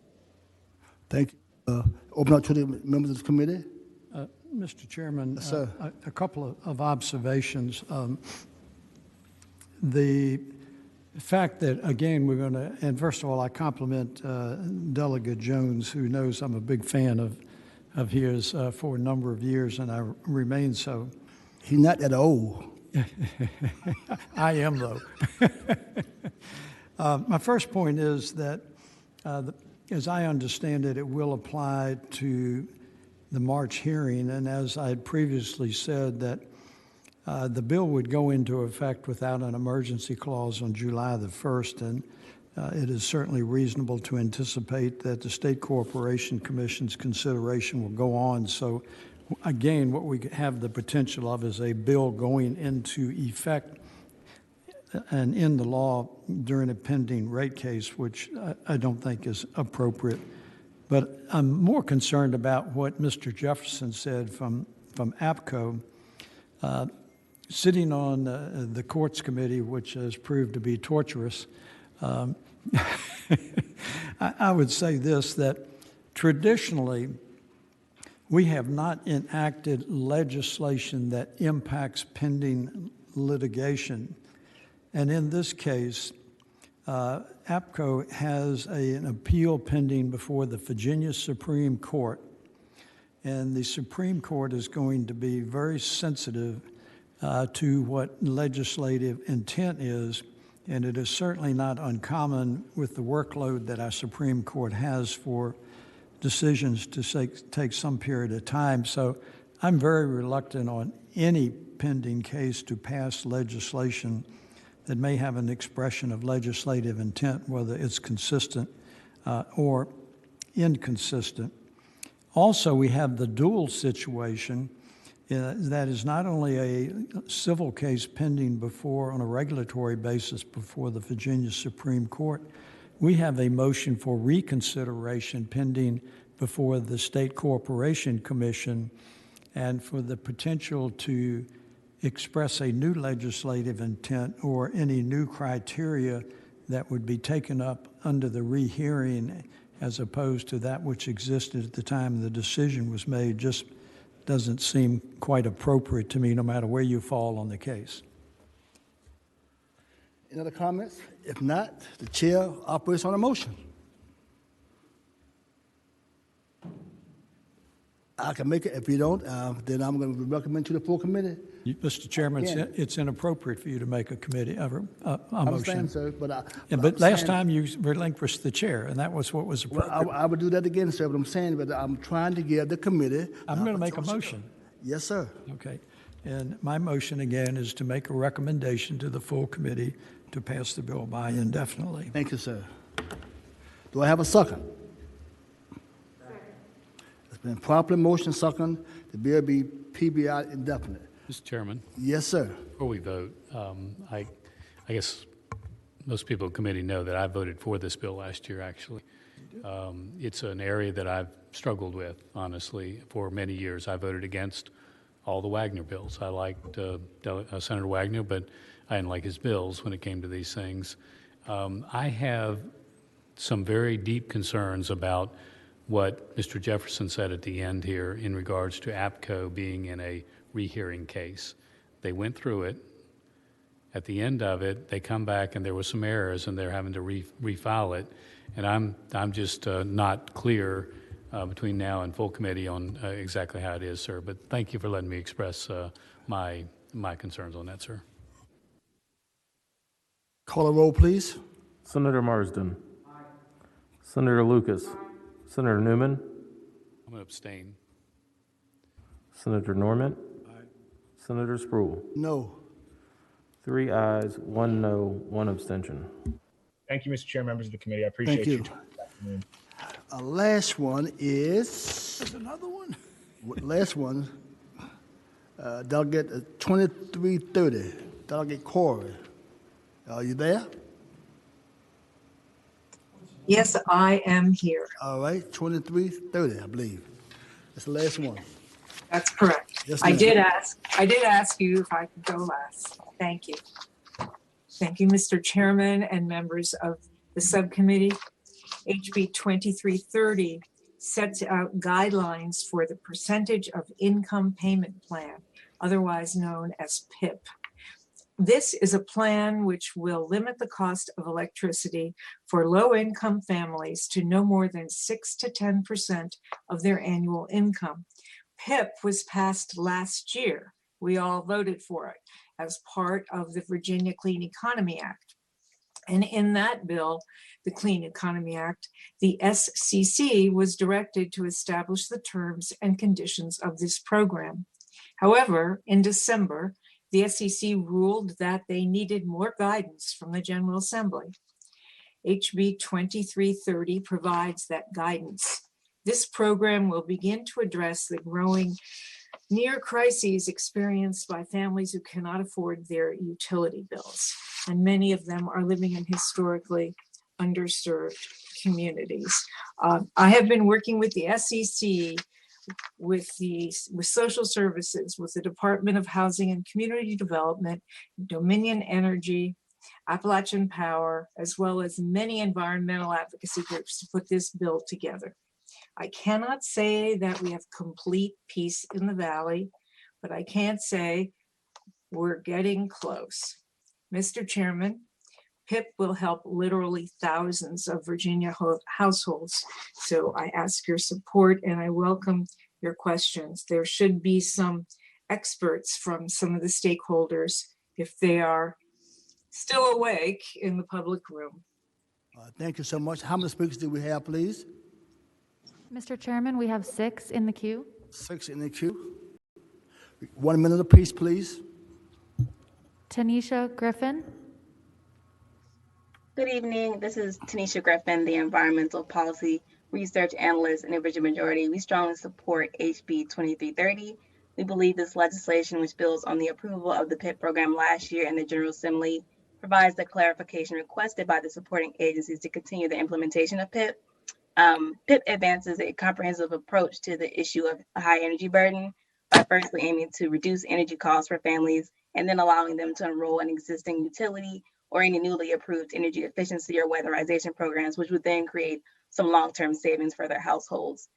Thank you. Open up to the members of the committee. Mr. Chairman, Yes, sir. A couple of observations. The fact that, again, we're going to, and first of all, I compliment Delegate Jones, who knows I'm a big fan of his for a number of years, and I remain so. He's not that old. I am, though. My first point is that, as I understand it, it will apply to the March hearing, and as I had previously said, that the bill would go into effect without an emergency clause on July the 1st, and it is certainly reasonable to anticipate that the State Corporation Commission's consideration will go on. So, again, what we have the potential of is a bill going into effect and in the law during a pending rate case, which I don't think is appropriate. But I'm more concerned about what Mr. Jefferson said from APCO. Sitting on the courts committee, which has proved to be torturous, I would say this, that traditionally we have not enacted legislation that impacts pending litigation. And in this case, APCO has an appeal pending before the Virginia Supreme Court. And the Supreme Court is going to be very sensitive to what legislative intent is. And it is certainly not uncommon with the workload that our Supreme Court has for decisions to take some period of time. So I'm very reluctant on any pending case to pass legislation that may have an expression of legislative intent, whether it's consistent or inconsistent. Also, we have the dual situation that is not only a civil case pending on a regulatory basis before the Virginia Supreme Court, we have a motion for reconsideration pending before the State Corporation Commission, and for the potential to express a new legislative intent or any new criteria that would be taken up under the rehearing as opposed to that which existed at the time the decision was made just doesn't seem quite appropriate to me, no matter where you fall on the case. Any other comments? If not, the chair operates on a motion. I can make it. If you don't, then I'm going to recommend to the full committee. Mr. Chairman, Again. it's inappropriate for you to make a committee, a I understand, motion. sir, but Yeah, but last time you relinquished the chair, and that was what was well, appropriate. I would do that again, sir, but I'm saying, but I'm trying to give the committee. I'm going to make a motion. Yes, sir. Okay. And my motion again is to make a recommendation to the full committee to pass the bill by indefinitely. Thank you, sir. Do I have a second? It's been properly motion second. The bill be PBI indefinite. Mr. Chairman, Yes, sir. before we vote, I guess most people in committee know that I voted for this bill last year, actually. It's an area that I've struggled with, honestly, for many years. I voted against all the Wagner bills. I liked Senator Wagner, but I didn't like his bills when it came to these things. I have some very deep concerns about what Mr. Jefferson said at the end here in regards to APCO being in a rehearing case. They went through it. At the end of it, they come back and there were some errors and they're having to refile it. And I'm just not clear between now and full committee on exactly how it is, sir. But thank you for letting me express my concerns on that, sir. Call a roll, please. Senator Marsden. Senator Lucas. Senator Newman. I'm going to abstain. Senator Norman. Senator Sproul. No. 3 ayes, 1 no, 1 abstention. Thank you, Mr. Chair, members of the committee. I appreciate Thank you. you. This afternoon. Last one is. There's another one? Last one, Delegate 2330, Delegate Corey. Are you there? Yes, I am here. All right, 2330, I believe. That's the last one. That's correct. Yes, I ma'am. did ask you if I could go last. Thank you. Thank you, Mr. Chairman and members of the subcommittee. HB 2330 sets out guidelines for the percentage of income payment plan, otherwise known as PIP. This is a plan which will limit the cost of electricity for low-income families to no more than 6 to 10% of their annual income. PIP was passed last year. We all voted for it as part of the Virginia Clean Economy Act. And in that bill, the Clean Economy Act, the SCC was directed to establish the terms and conditions of this program. However, in December, the SCC ruled that they needed more guidance from the General Assembly. HB 2330 provides that guidance. This program will begin to address the growing near crises experienced by families who cannot afford their utility bills, and many of them are living in historically underserved communities. I have been working with the SCC, with social services, with the Department of Housing and Community Development, Dominion Energy, Appalachian Power, as well as many environmental advocacy groups to put this bill together. I cannot say that we have complete peace in the valley, but I can say we're getting close. Mr. Chairman, PIP will help literally thousands of Virginia households. So I ask your support and I welcome your questions. There should be some experts from some of the stakeholders, if they are still awake, in the public room. Thank you so much. How many speakers do we have, please? Mr. Chairman, we have 6 in the queue. 6 in the queue. 1 minute apiece, please. Tanisha Griffin. Good evening. This is Tanisha Griffin, the Environmental Policy Research Analyst in the Virginia Majority. We strongly support HB 2330. We believe this legislation, which builds on the approval of the PIP program last year in the General Assembly, provides the clarification requested by the supporting agencies to continue the implementation of PIP. PIP advances a comprehensive approach to the issue of a high energy burden by firstly aiming to reduce energy costs for families and then allowing them to enroll in existing utility or any newly approved energy efficiency or weatherization programs, which would then create some long-term savings for their households.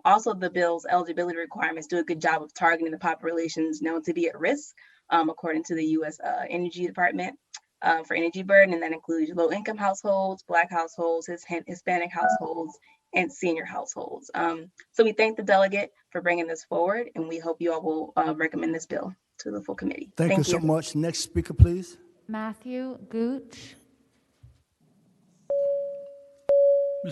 Also, the bill's eligibility requirements do a good job of targeting the populations known to be at risk, according to the U.S. Energy Department. for energy burden, and that includes low-income households, Black households, Hispanic households, and senior households. So we thank the delegate for bringing this forward, and we hope you all will recommend this bill to the full committee. Thank you so much. Next speaker, please. Matthew Gooch.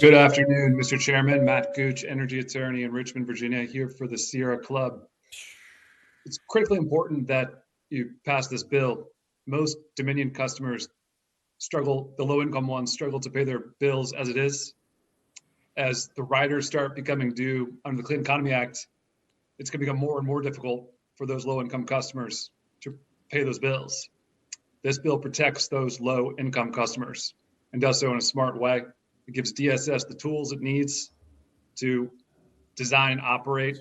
Good afternoon, Mr. Chairman. Matt Gooch, energy attorney in Richmond, Virginia, here for the Sierra Club. It's critically important that you pass this bill. Most Dominion customers struggle, the low-income ones struggle to pay their bills as it is. As the riders start becoming due under the Clean Economy Act, it's going to become more and more difficult for those low-income customers to pay those bills. This bill protects those low-income customers and does so in a smart way. It gives DSS the tools it needs to design and operate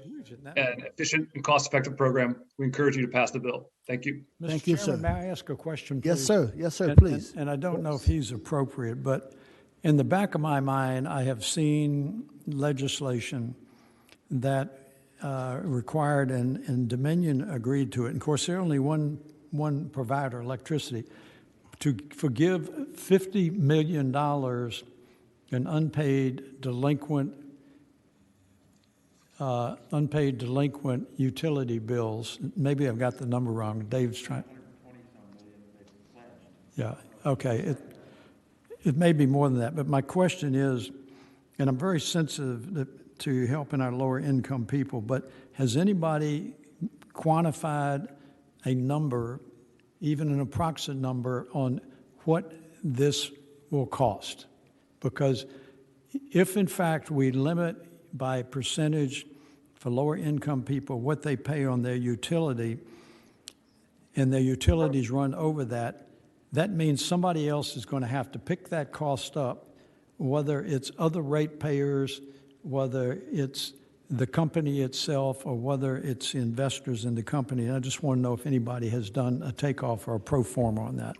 an efficient and cost-effective program. We encourage you to pass the bill. Thank you. Thank you, sir. May I ask a question, please? Yes, sir. Yes, sir, And- please. And I don't know if he's appropriate, but in the back of my mind, I have seen legislation that required, and Dominion agreed to it. And of course, there's only one provider, electricity, to forgive $50 million in unpaid delinquent utility bills. Maybe I've got the number wrong. Dave's trying. Yeah, okay. It may be more than that, but my question is, and I'm very sensitive to helping our lower income people, but has anybody quantified a number, even an approximate number, on what this will cost? Because if in fact we limit by percentage for lower income people what they pay on their utility, and their utilities run over that, that means somebody else is going to have to pick that cost up, whether it's other ratepayers, whether it's the company itself, or whether it's investors in the company. And I just want to know if anybody has done a takeoff or a pro forma on that.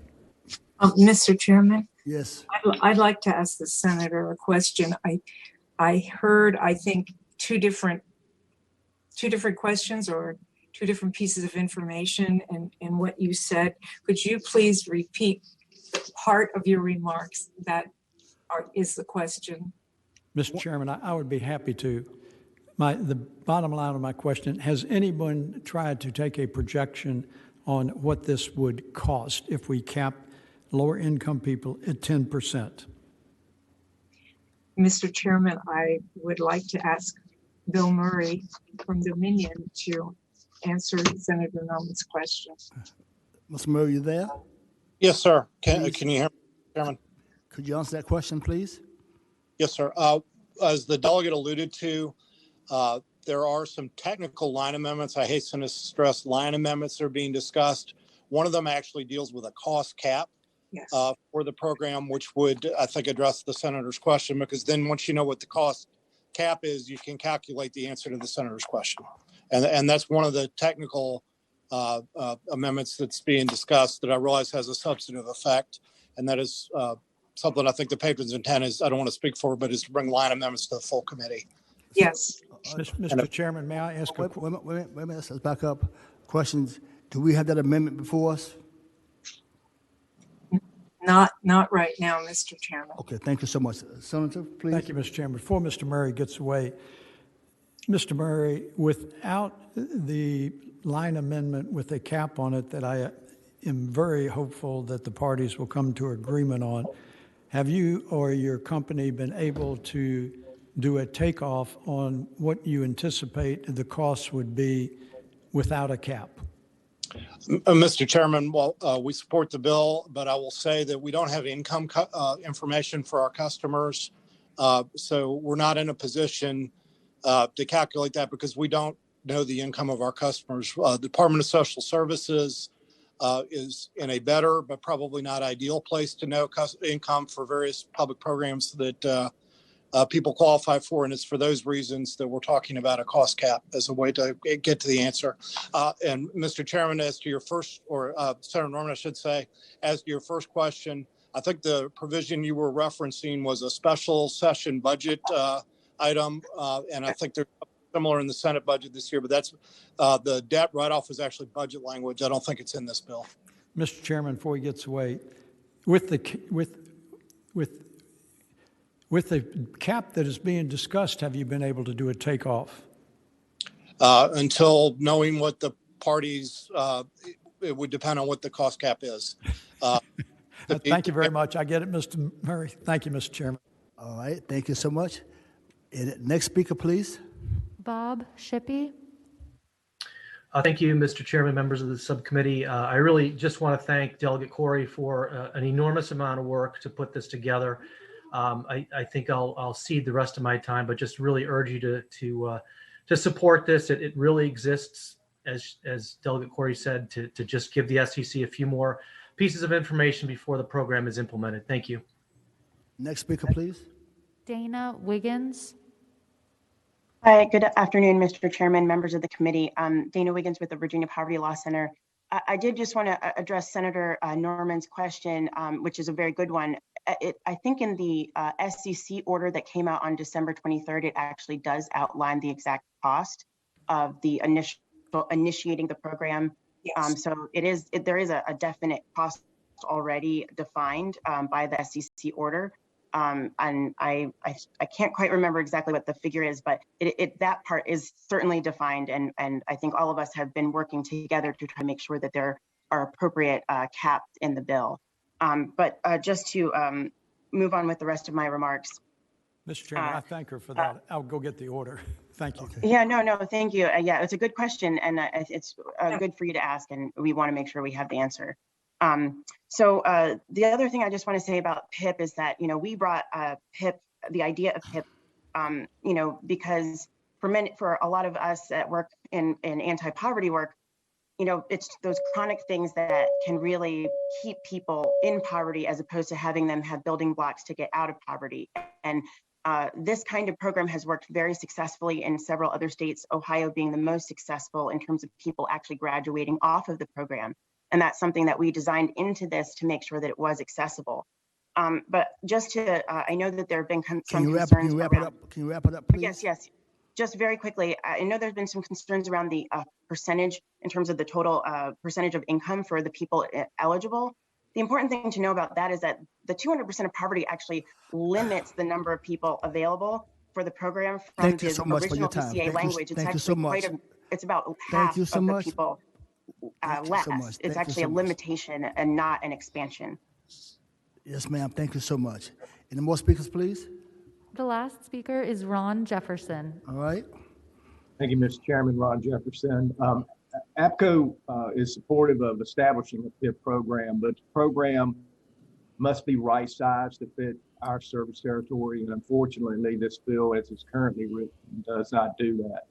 Mr. Chairman? Yes. I'd like to ask the senator a question. I heard, I think, two different questions or two different pieces of information in what you said. Could you please repeat part of your remarks that is the question? Mr. Chairman, I would be happy to. The bottom line of my question, has anyone tried to take a projection on what this would cost if we cap lower income people at 10%? Mr. Chairman, I would like to ask Bill Murray from Dominion to answer Senator Norman's question. Mr. Murray, you there? Yes, sir. Can you hear me, Chairman? Could you answer that question, please? Yes, sir. As the delegate alluded to, there are some technical line amendments. I hasten to stress line amendments are being discussed. One of them actually deals with a cost cap for the program, which would, I think, address the senator's question, because then once you know what the cost cap is, you can calculate the answer to the senator's question. And that's one of the technical amendments that's being discussed that I realize has a substantive effect. And that is something I think the patron's intent is, I don't want to speak for, but is to bring line amendments to the full committee. Yes. Mr. Chairman, may I ask wait a minute, let's back up. Questions, do we have that amendment before us? Not right now, Mr. Chairman. Okay, thank you so much. Senator, please. Thank you, Mr. Chairman. Before Mr. Murray gets away, Mr. Murray, without the line amendment with a cap on it that I am very hopeful that the parties will come to agreement on, have you or your company been able to do a takeoff on what you anticipate the costs would be without a cap? Mr. Chairman, well, we support the bill, but I will say that we don't have income information for our customers. So we're not in a position to calculate that because we don't know the income of our customers. The Department of Social Services is in a better, but probably not ideal place to know income for various public programs that people qualify for, and it's for those reasons that we're talking about a cost cap as a way to get to the answer. And Mr. Chairman, as to your first, or Senator Norman, I should say, as to your first question, I think the provision you were referencing was a special session budget item, and I think they're similar in the Senate budget this year, but that's the debt write-off is actually budget language. I don't think it's in this bill. Mr. Chairman, before he gets away, with the, with the cap that is being discussed, have you been able to do a takeoff? Until knowing what the parties, it would depend on what the cost cap is. Thank you very much. I get it, Mr. Murray. Thank you, Mr. Chairman. All right, thank you so much. And next speaker, please. Bob Shippey. Thank you, Mr. Chairman, members of the subcommittee. I really just want to thank Delegate Corey for an enormous amount of work to put this together. I think I'll cede the rest of my time, but just really urge you to support this. It really exists, as Delegate Corey said, to just give the SEC a few more pieces of information before the program is implemented. Thank you. Next speaker, please. Dana Wiggins. Hi, good afternoon, Mr. Chairman, members of the committee. Dana Wiggins with the Virginia Poverty Law Center. I did just want to address Senator Norman's question, which is a very good one. I think in the SEC order that came out on December 23rd, it actually does outline the exact cost of the initiating the program. Yes. So there is a definite cost already defined by the SEC order. And I can't quite remember exactly what the figure is, but that part is certainly defined. And I think all of us have been working together to try to make sure that there are appropriate caps in the bill. But just to move on with the rest of my remarks. Mr. Chairman, I thank her for that. I'll go get the order. Thank you. Yeah, no, thank you. Yeah, it's a good question, and it's good for you to ask, and we want to make sure we have the answer. So the other thing I just want to say about PIP is that, we brought PIP, the idea of PIP, because for a lot of us that work in anti-poverty work, it's those chronic things that can really keep people in poverty as opposed to having them have building blocks to get out of poverty. And this kind of program has worked very successfully in several other states, Ohio being the most successful in terms of people actually graduating off of the program. And that's something that we designed into this to make sure that it was accessible. But just to, I know that there have been some concerns. Can you wrap it up, please? Yes. Just very quickly, I know there's been some concerns around the percentage in terms of the total percentage of income for the people eligible. The important thing to know about that is that the 200% of poverty actually limits the number of people available for the program from the original PCA language. It's actually it's about half of the people less. It's actually a limitation and not an expansion. Yes, ma'am. Thank you so much. Any more speakers, please? The last speaker is Ron Jefferson. All right. Thank you, Mr. Chairman. Ron Jefferson. APCO is supportive of establishing a PIP program, but the program must be right-sized to fit our service territory, and unfortunately, this bill, as it's currently written, does not do that.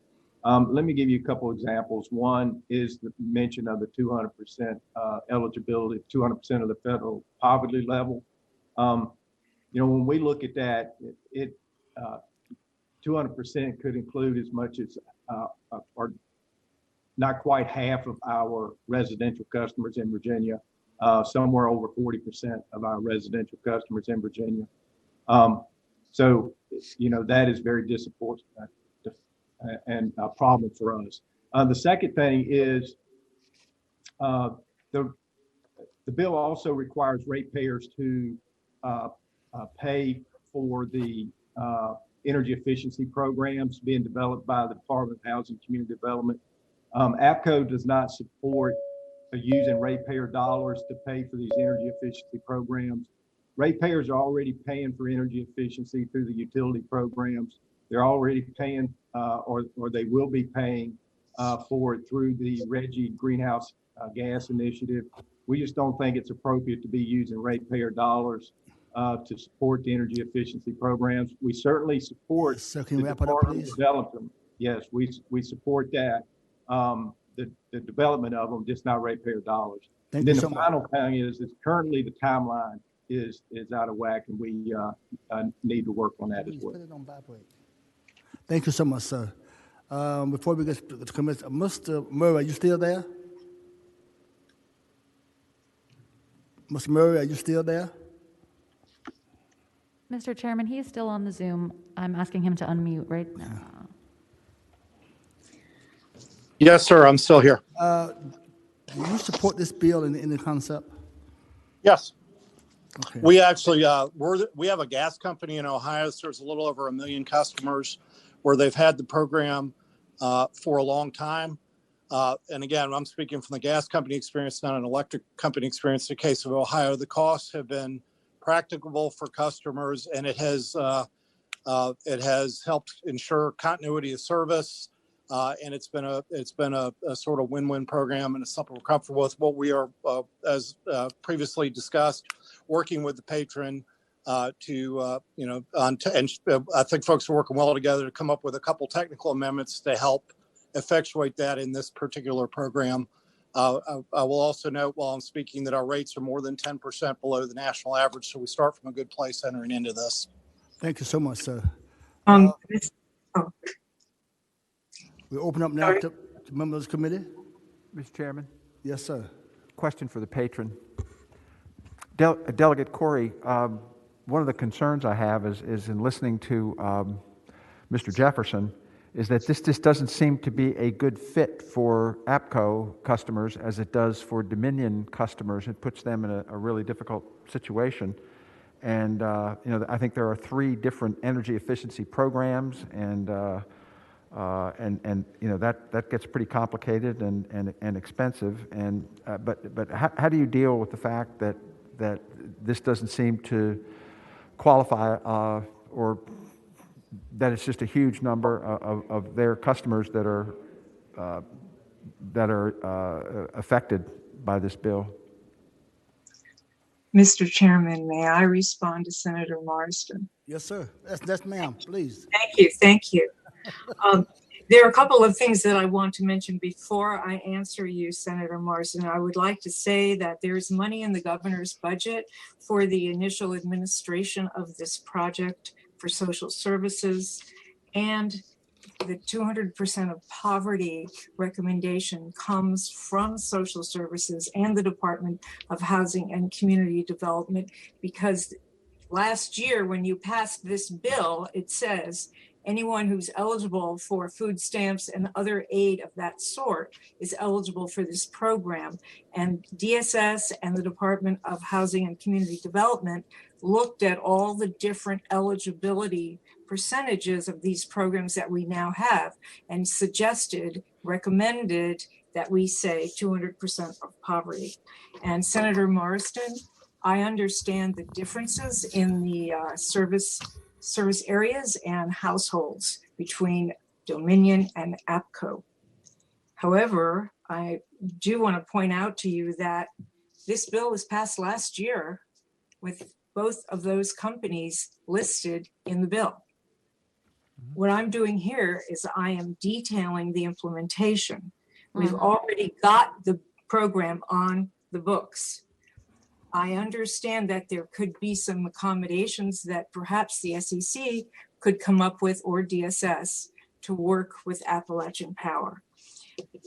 Let me give you a couple examples. One is the mention of the 200% eligibility, 200% of the federal poverty level. When we look at that, 200% could include as much as, or not quite half of our residential customers in Virginia, somewhere over 40% of our residential customers in Virginia. So, that is very disappointing and a problem for us. The second thing is the bill also requires ratepayers to pay for the energy efficiency programs being developed by the Department of Housing and Community Development. APCO does not support using ratepayer dollars to pay for these energy efficiency programs. Ratepayers are already paying for energy efficiency through the utility programs. They're already paying, or they will be paying for it through the RGGI Greenhouse Gas Initiative. We just don't think it's appropriate to be using ratepayer dollars to support the energy efficiency programs. We certainly support the Department of Development. Yes, we support that. The development of them, just not ratepayer dollars. And then the final thing is currently the timeline is out of whack, and we need to work on that as well. Thank you so much, sir. Before we get to Commissioner, Mr. Murray, are you still there? Mr. Murray, are you still there? Mr. Chairman, he is still on the Zoom. I'm asking him to unmute right now. Yes, sir. I'm still here. Do you support this bill in the concept? Yes. Okay. We actually, we have a gas company in Ohio. So there's a little over 1 million customers where they've had the program for a long time. And again, I'm speaking from the gas company experience, not an electric company experience. In the case of Ohio, the costs have been practicable for customers, and it has helped ensure continuity of service. And it's been a sort of win-win program, and it's something we're comfortable with. What we are, as previously discussed, working with the patron to I think folks are working well together to come up with a couple technical amendments to help effectuate that in this particular program. I will also note while I'm speaking that our rates are more than 10% below the national average, so we start from a good place entering into this. Thank you so much, sir. We open up now to members of the committee. Mr. Chairman? Yes, sir. Question for the patron. Delegate Corey, one of the concerns I have is in listening to Mr. Jefferson, is that this just doesn't seem to be a good fit for APCO customers as it does for Dominion customers. It puts them in a really difficult situation. And I think there are 3 different energy efficiency programs, and that gets pretty complicated and expensive. And but how do you deal with the fact that this doesn't seem to qualify or that it's just a huge number of their customers that are affected by this bill? Mr. Chairman, may I respond to Senator Marsden? Yes, sir. That's ma'am, please. Thank you. There are a couple of things that I want to mention before I answer you, Senator Marsden. I would like to say that there's money in the governor's budget for the initial administration of this project for social services, and the 200% of poverty recommendation comes from social services and the Department of Housing and Community Development, because last year when you passed this bill, it says anyone who's eligible for food stamps and other aid of that sort is eligible for this program. And DSS and the Department of Housing and Community Development looked at all the different eligibility percentages of these programs that we now have and recommended that we say 200% of poverty. And Senator Marsden, I understand the differences in the service areas and households between Dominion and APCO. However, I do want to point out to you that this bill was passed last year with both of those companies listed in the bill. What I'm doing here is I am detailing the implementation. We've already got the program on the books. I understand that there could be some accommodations that perhaps the SEC could come up with, or DSS, to work with Appalachian Power.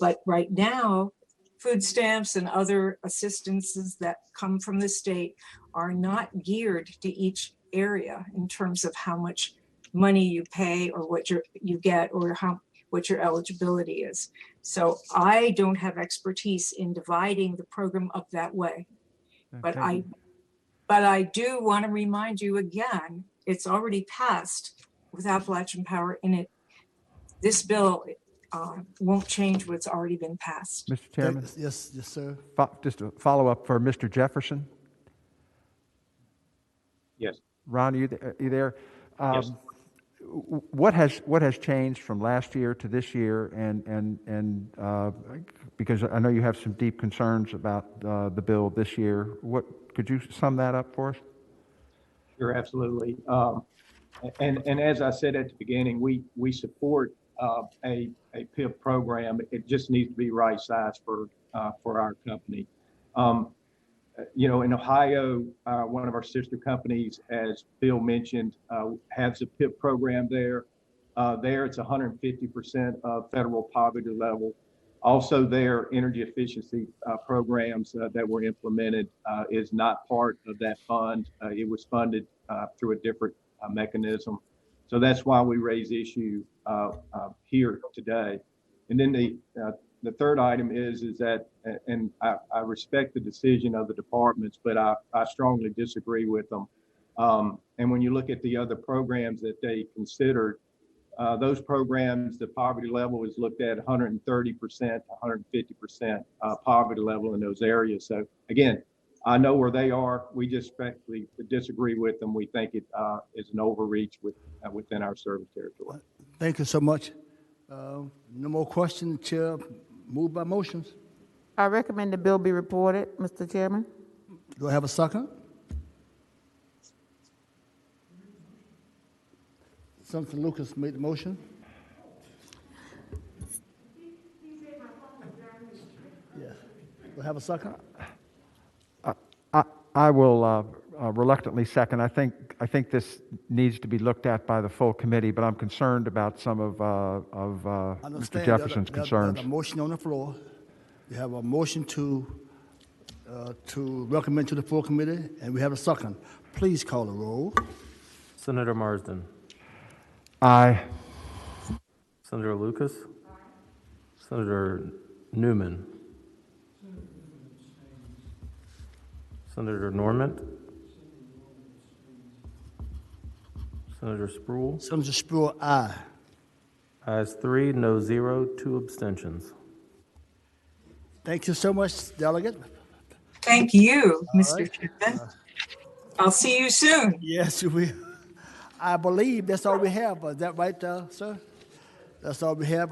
But right now, food stamps and other assistances that come from the state are not geared to each area in terms of how much money you pay or what you get or what your eligibility is. So I don't have expertise in dividing the program up that way. But I do want to remind you again, it's already passed with Appalachian Power in it. This bill won't change what's already been passed. Mr. Chairman? Yes, sir. Just a follow-up for Mr. Jefferson. Yes. Ron, are you there? Yes. What has changed from last year to this year, and because I know you have some deep concerns about the bill this year, could you sum that up for us? Sure, absolutely. And as I said at the beginning, we support a PIP program. It just needs to be right size for our company. In Ohio, one of our sister companies, as Bill mentioned, has a PIP program there. There, it's 150% of federal poverty level. Also, their energy efficiency programs that were implemented is not part of that fund. It was funded through a different mechanism. So that's why we raise issue here today. And then the third item is that, and I respect the decision of the departments, but I strongly disagree with them. And when you look at the other programs that they considered, those programs, the poverty level is looked at 130%, 150% poverty level in those areas. So again, I know where they are. We just respectfully disagree with them. We think it is an overreach within our service territory. Thank you so much. No more questions, Chair. Move by motions. I recommend the bill be reported, Mr. Chairman. Do I have a second? Senator Lucas made the motion. Yes. Do I have a second? I will reluctantly second. I think this needs to be looked at by the full committee, but I'm concerned about some of Mr. Jefferson's concerns. There's a motion on the floor. We have a motion to recommend to the full committee, and we have a second. Please call the roll. Senator Marsden. Aye. Senator Lucas. Senator Newman. Senator Norment. Senator Spruill. Senator Spruill, aye. Ayes 3, no 0, 2 abstentions. Thank you so much, Delegate. Thank you, All Mr. right. Chairman. I'll see you soon. Yes, you will. I believe that's all we have. Is that right, sir? That's all we have.